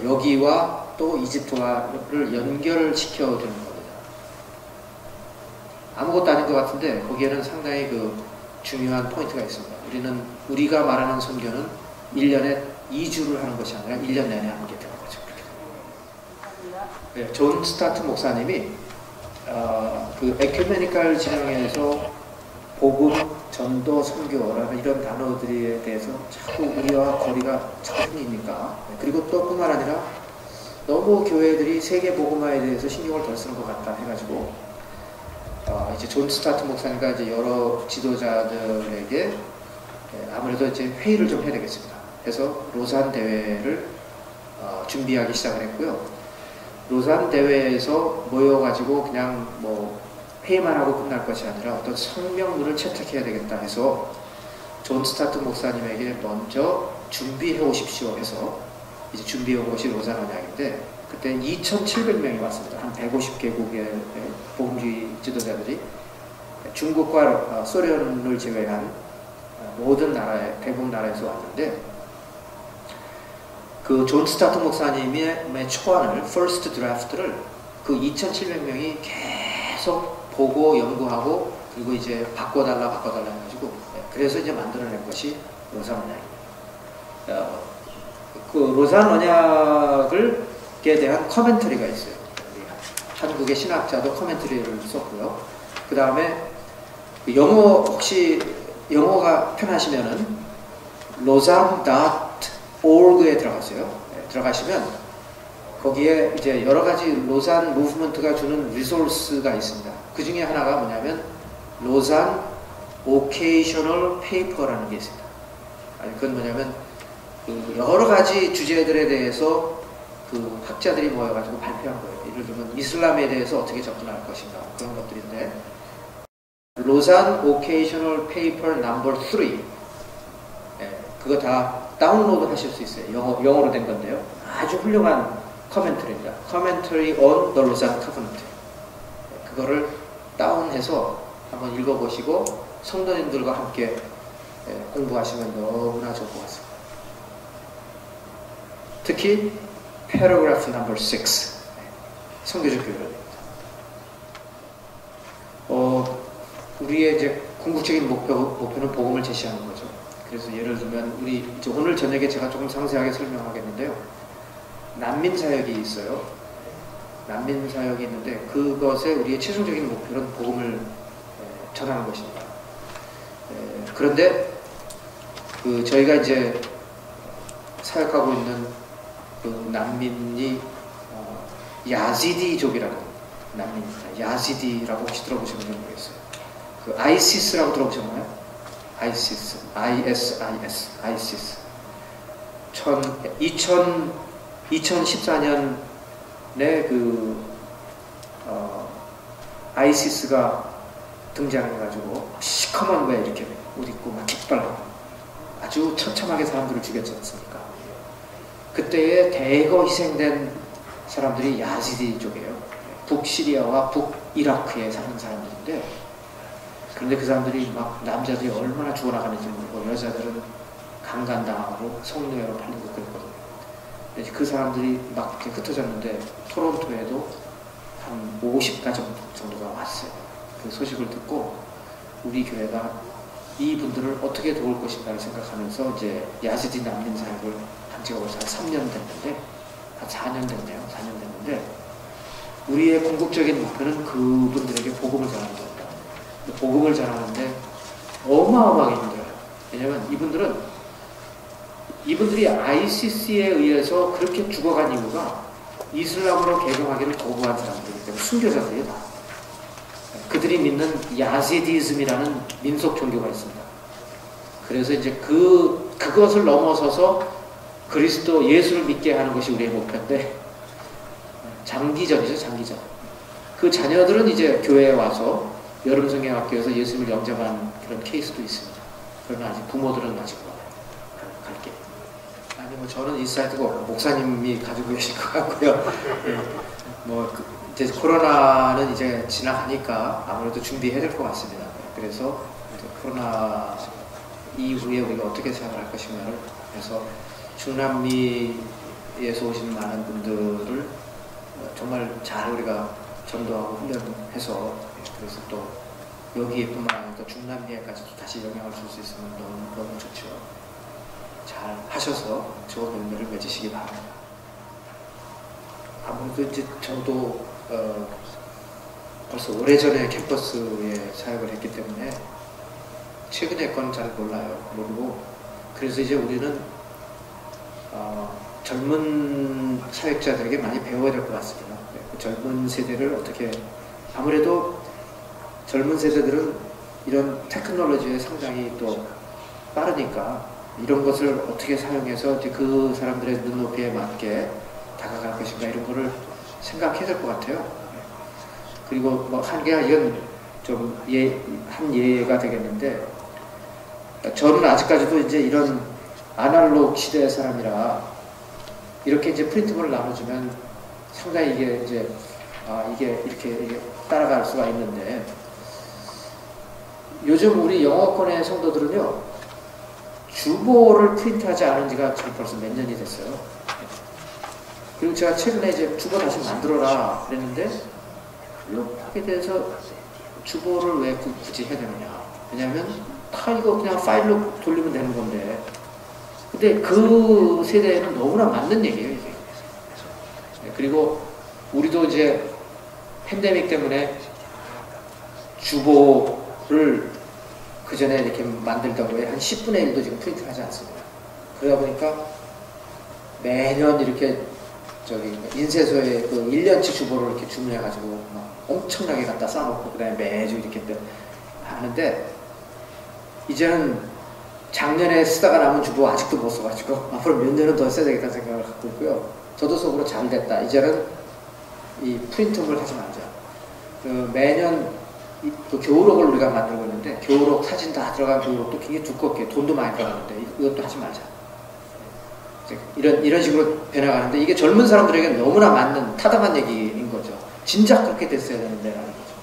여기와 또 이집트와를 연결시켜 주는 겁니다. 아무것도 아닌 것 같은데 거기에는 상당히 중요한 포인트가 있습니다. 우리가 말하는 선교는 1년에 2주를 하는 것이 아니라 1년 내내 하는 게 되는 거죠. 네, 존 스타트 목사님이 에큐메니컬 진영에서 복음, 전도, 선교라는 이런 단어들에 대해서 자꾸 우리와 거리가 자꾸 있으니까, 그리고 또 뿐만 아니라 너무 교회들이 세계 복음화에 대해서 신경을 덜 쓰는 것 같다 해가지고 이제 존 스타트 목사님과 이제 여러 지도자들에게 아무래도 이제 회의를 좀 해야 되겠습니다. 그래서 로산 대회를 준비하기 시작을 했고요. 로산 대회에서 모여가지고 그냥 회의만 하고 끝날 것이 아니라 어떤 성명문을 채택해야 되겠다 해서 존 스타트 목사님에게 먼저 준비해 오십시오 해서 이제 준비해 온 것이 로산 언약인데, 그때 2,700명이 왔습니다. 한 150개국의 복음주의 지도자들이 중국과 소련을 제외한 모든 대부분 나라에서 왔는데, 그 존 스타트 목사님의 초안을 First Draft를 그 2,700명이 계속 보고 연구하고 그리고 이제 바꿔달라 해가지고, 그래서 이제 만들어낸 것이 로산 언약입니다. 그 로산 언약에 대한 커멘터리가 있어요. 한국의 신학자도 커멘터리를 썼고요. 그 다음에 혹시 영어가 편하시면은 lausanne.org에 들어가시면 거기에 이제 여러 가지 로산 무브먼트가 주는 리소스가 있습니다. 그 중에 하나가 뭐냐면 로산 오케이셔널 페이퍼라는 게 있습니다. 그건 뭐냐면 여러 가지 주제들에 대해서 학자들이 모여가지고 발표한 거예요. 예를 들면 이슬람에 대해서 어떻게 접근할 것인가 그런 것들인데, 로산 오케이셔널 페이퍼 넘버 3 그거 다 다운로드 하실 수 있어요. 영어로 된 건데요. 아주 훌륭한 커멘터리입니다. Commentary on the Lausanne Covenant. 그거를 다운해서 한번 읽어보시고 성도님들과 함께 공부하시면 너무나 좋을 것 같습니다. 특히 paragraph number 6 선교적 교류입니다. 우리의 이제 궁극적인 목표는 복음을 제시하는 거죠. 그래서 예를 들면 이제 오늘 저녁에 제가 조금 상세하게 설명하겠는데요. 난민 사역이 있어요. 난민 사역이 있는데 그것에 우리의 최종적인 목표는 복음을 전하는 것입니다. 그런데 저희가 이제 사역하고 있는 난민이 야지디족이라는 난민입니다. 야지디라고 혹시 들어보셨는지 모르겠어요. 아이시스라고 들어보셨나요? 아이시스, ISIS, 아이시스. 2014년에 아이시스가 등장해가지고 시커먼 거에 이렇게 옷 입고 막 깃발하고 아주 처참하게 사람들을 죽였지 않습니까? 그때에 대거 희생된 사람들이 야지디 쪽이에요. 북시리아와 북이라크에 사는 사람들인데, 그런데 그 사람들이 막 남자들이 얼마나 죽어나가는지 모르고 여자들은 강간당하고 성노예로 팔리고 그랬거든요. 그 사람들이 막 이렇게 흩어졌는데 토론토에도 한 50가정 정도가 왔어요. 그 소식을 듣고 우리 교회가 이분들을 어떻게 도울 것인가를 생각하면서 이제 야지디 난민 사역을 한 지가 벌써 한 3년 됐는데, 한 4년 됐네요. 4년 됐는데, 우리의 궁극적인 목표는 그분들에게 복음을 전하는 겁니다. 복음을 전하는데 어마어마하게 힘들어요. 왜냐면 이분들이 ICC에 의해서 그렇게 죽어간 이유가 이슬람으로 개종하기를 거부한 사람들이기 때문에, 순교자들이 다. 그들이 믿는 야지디즘이라는 민속 종교가 있습니다. 그래서 이제 그것을 넘어서서 그리스도 예수를 믿게 하는 것이 우리의 목표인데, 장기전이죠, 장기전. 그 자녀들은 이제 교회에 와서 여름성경학교에서 예수님을 영접한 그런 케이스도 있습니다. 그러나 아직 부모들은 아직 갈게. 아니 뭐 저는 인사이트가 없고 목사님이 가지고 계실 것 같고요. 이제 코로나는 이제 지나가니까 아무래도 준비해야 될 것 같습니다. 그래서 코로나 이후에 우리가 어떻게 생각할 것인가를 해서 중남미에서 오신 많은 분들을 정말 잘 우리가 전도하고 훈련해서, 그래서 또 여기에뿐만 아니라 또 중남미에까지도 다시 영향을 줄 수 있으면 너무 좋죠. 잘 하셔서 좋은 열매를 맺으시기 바랍니다. 아무래도 이제 저도 벌써 오래전에 캠퍼스에 사역을 했기 때문에 최근의 건 잘 모르고, 그래서 이제 우리는 젊은 사역자들에게 많이 배워야 될 것 같습니다. 그 젊은 세대를 어떻게, 아무래도 젊은 세대들은 이런 테크놀로지에 상당히 또 빠르니까 이런 것을 어떻게 사용해서 이제 그 사람들의 눈높이에 맞게 다가갈 것인가, 이런 거를 생각해야 될 것 같아요. 그리고 뭐 한계가 이건 좀 한 예가 되겠는데, 저는 아직까지도 이제 이런 아날로그 시대의 사람이라 이렇게 이제 프린트물을 나눠주면 상당히 이게 이제 이게 이렇게 따라갈 수가 있는데, 요즘 우리 영어권의 성도들은요 주보를 프린트하지 않은 지가 지금 벌써 몇 년이 됐어요. 그리고 제가 최근에 이제 주보 다시 만들어라 그랬는데, 하게 돼서 주보를 왜 굳이 해야 되느냐. 왜냐하면 다 이거 그냥 파일로 돌리면 되는 건데, 근데 그 세대에는 너무나 맞는 얘기예요, 이게. 그리고 우리도 이제 팬데믹 때문에 주보를 그 전에 이렇게 만들던 거에 한 10분의 1도 지금 프린트를 하지 않습니다. 그러다 보니까 매년 이렇게 인쇄소에 그 1년치 주보를 이렇게 주문해가지고 막 엄청나게 갖다 싸놓고 그 다음에 매주 이렇게 하는데, 이제는 작년에 쓰다가 남은 주보 아직도 못 써가지고 앞으로 몇 년은 더 써야 되겠다는 생각을 갖고 있고요. 저도 속으로 잘 됐다. 이제는 이 프린트물 하지 말자. 매년 그 교우록을 우리가 만들고 있는데, 교우록 사진 다 들어간 교우록도 굉장히 두껍게 돈도 많이 들어가는데 이것도 하지 말자. 이런 식으로 변해가는데, 이게 젊은 사람들에게 너무나 맞는 타당한 얘기인 거죠. 진작 그렇게 됐어야 되는데 라는 거죠.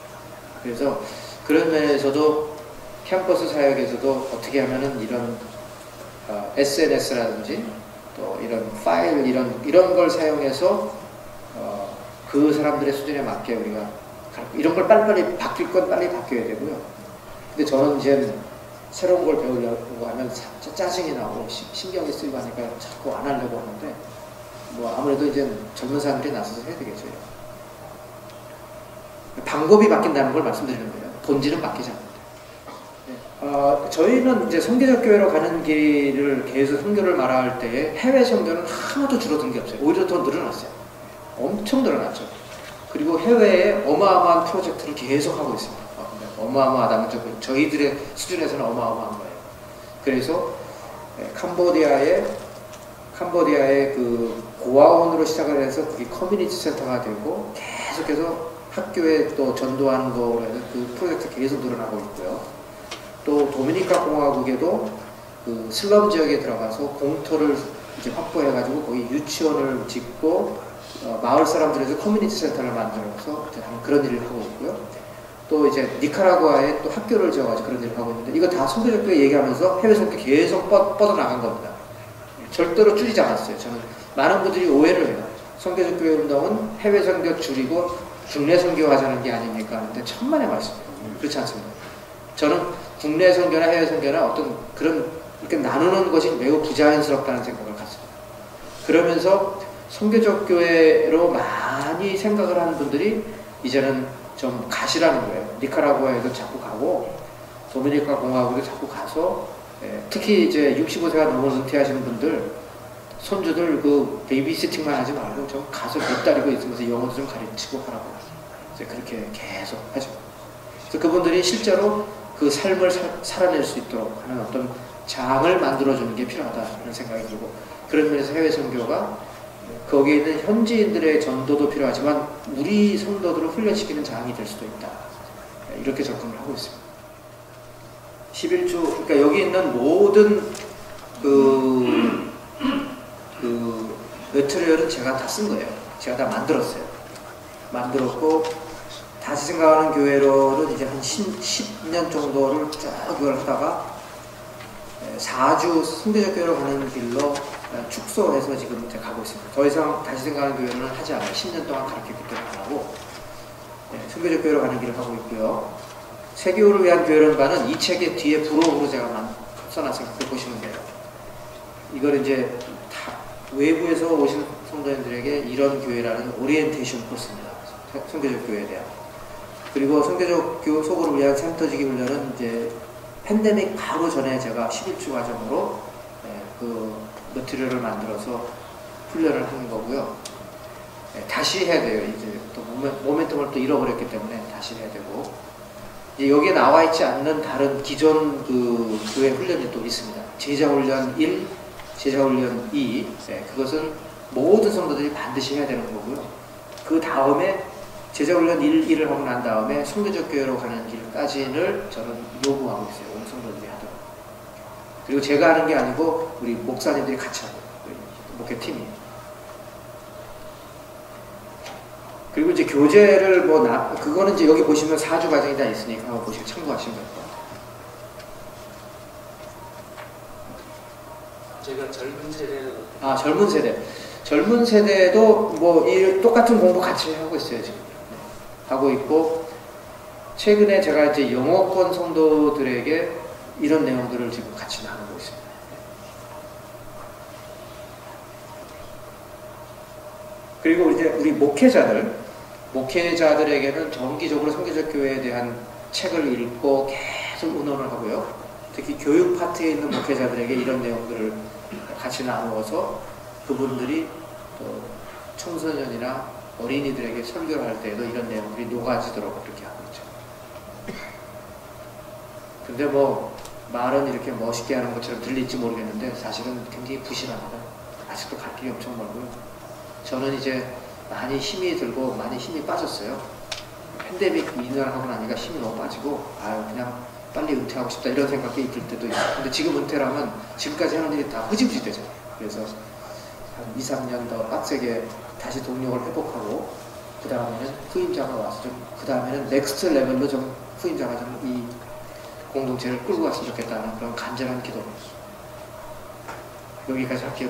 그래서 그런 면에서도 캠퍼스 사역에서도 어떻게 하면은 이런 SNS라든지 또 이런 파일 이런 걸 사용해서 그 사람들의 수준에 맞게 우리가 이런 걸 빨리빨리 바뀔 건 빨리 바뀌어야 되고요. 근데 저는 이제 새로운 걸 배우려고 하면 짜증이 나고 신경이 쓰이고 하니까 자꾸 안 하려고 하는데, 뭐 아무래도 이제 젊은 사람들이 나서서 해야 되겠죠. 방법이 바뀐다는 걸 말씀드리는 거예요. 본질은 바뀌지 않는다. 저희는 이제 선교적 교회로 가는 길을 계속 선교를 말할 때 해외 선교는 하나도 줄어든 게 없어요. 오히려 더 늘어났어요. 엄청 늘어났죠. 그리고 해외에 어마어마한 프로젝트를 계속 하고 있습니다. 어마어마하다면 저희들의 수준에서는 어마어마한 거예요. 그래서 캄보디아의 그 고아원으로 시작을 해서 그게 커뮤니티 센터가 되고 계속해서 학교에 또 전도하는 거로 해서 그 프로젝트 계속 늘어나고 있고요. 또 도미니카 공화국에도 그 슬럼 지역에 들어가서 공터를 이제 확보해가지고 거기 유치원을 짓고 마을 사람들에서 커뮤니티 센터를 만들어서 그런 일을 하고 있고요. 또 이제 니카라구아에 또 학교를 지어가지고 그런 일을 하고 있는데 이거 다 선교적교회 얘기하면서 해외 선교 계속 뻗어나간 겁니다. 절대로 줄이지 않았어요. 저는 많은 분들이 오해를 해요. 선교적교회 운동은 해외 선교 줄이고 국내 선교하자는 게 아닙니까 하는데 천만의 말씀이에요. 그렇지 않습니다. 저는 국내 선교나 해외 선교나 어떤 그런 이렇게 나누는 것이 매우 부자연스럽다는 생각을 갖습니다. 그러면서 선교적 교회로 많이 생각을 하는 분들이 이제는 좀 가시라는 거예요. 니카라구아에도 자꾸 가고 도미니카 공화국에 자꾸 가서 특히 이제 65세가 넘어 은퇴하시는 분들 손주들 그 베이비시팅만 하지 말고 좀 가서 못 다리고 있으면서 영어도 좀 가르치고 하라고 이제 그렇게 계속 하죠. 그래서 그분들이 실제로 그 삶을 살아낼 수 있도록 하는 어떤 장을 만들어주는 게 필요하다는 생각이 들고 그런 면에서 해외 선교가 거기에 있는 현지인들의 전도도 필요하지만 우리 성도들을 훈련시키는 장이 될 수도 있다. 이렇게 접근을 하고 있습니다. 11주, 그러니까 여기 있는 모든 그 매트리얼은 제가 다 쓴 거예요. 제가 다 만들었어요. 만들었고 다시 생각하는 교회로는 이제 한 10년 정도를 쭉 그걸 하다가 4주 선교적 교회로 가는 길로 축소해서 지금 이제 가고 있습니다. 더 이상 다시 생각하는 교회는 하지 않아요. 10년 동안 가르쳤기 때문에 안 하고 선교적 교회로 가는 길을 하고 있고요. 세교를 위한 교회론가는 이 책의 뒤에 부록으로 제가 써놨으니까 그걸 보시면 돼요. 이걸 이제 다 외부에서 오신 성도님들에게 이런 교회라는 오리엔테이션 코스입니다. 선교적 교회에 대한. 그리고 선교적 소그룹을 위한 센터지기 훈련은 이제 팬데믹 바로 전에 제가 11주 과정으로 그 머티리얼을 만들어서 훈련을 하는 거고요. 다시 해야 돼요. 이제 또 모멘텀을 또 잃어버렸기 때문에 다시 해야 되고. 이제 여기에 나와 있지 않는 다른 기존 그 교회 훈련이 또 있습니다. 제자훈련 1, 제자훈련 2. 그것은 모든 성도들이 반드시 해야 되는 거고요. 그 다음에 제자훈련 1을 하고 난 다음에 선교적 교회로 가는 길까지를 저는 요구하고 있어요. 오늘 성도들이 하도록. 그리고 제가 하는 게 아니고 우리 목사님들이 같이 하고 목회팀이. 그리고 이제 교재를 그거는 이제 여기 보시면 4주 과정이 다 있으니까 한번 보시고 참고하시면 될 것 같아요. 제가 젊은 세대는 젊은 세대. 젊은 세대도 뭐 이 똑같은 공부 같이 하고 있어요 지금. 하고 있고 최근에 제가 이제 영어권 성도들에게 이런 내용들을 지금 같이 나누고 있습니다. 그리고 이제 우리 목회자들에게는 정기적으로 선교적 교회에 대한 책을 읽고 계속 의논을 하고요. 특히 교육 파트에 있는 목회자들에게 이런 내용들을 같이 나누어서 그분들이 또 청소년이나 어린이들에게 설교를 할 때에도 이런 내용들이 녹아지도록 그렇게 하고 있죠. 근데 뭐 말은 이렇게 멋있게 하는 것처럼 들릴지 모르겠는데 사실은 굉장히 부실합니다. 아직도 갈 길이 엄청 멀고요. 저는 이제 많이 힘이 들고 많이 힘이 빠졌어요. 팬데믹 2년 하고 나니까 힘이 너무 빠지고 그냥 빨리 은퇴하고 싶다 이런 생각이 들 때도 있어요. 근데 지금 은퇴를 하면 지금까지 하는 일이 다 흐지부지 되잖아요. 그래서 한 2, 3년 더 빡세게 다시 동력을 회복하고 그 다음에는 후임자가 와서 그 다음에는 넥스트 레벨로 좀 후임자가 좀 이 공동체를 끌고 갔으면 좋겠다는 그런 간절한 기도. 여기까지 할게요.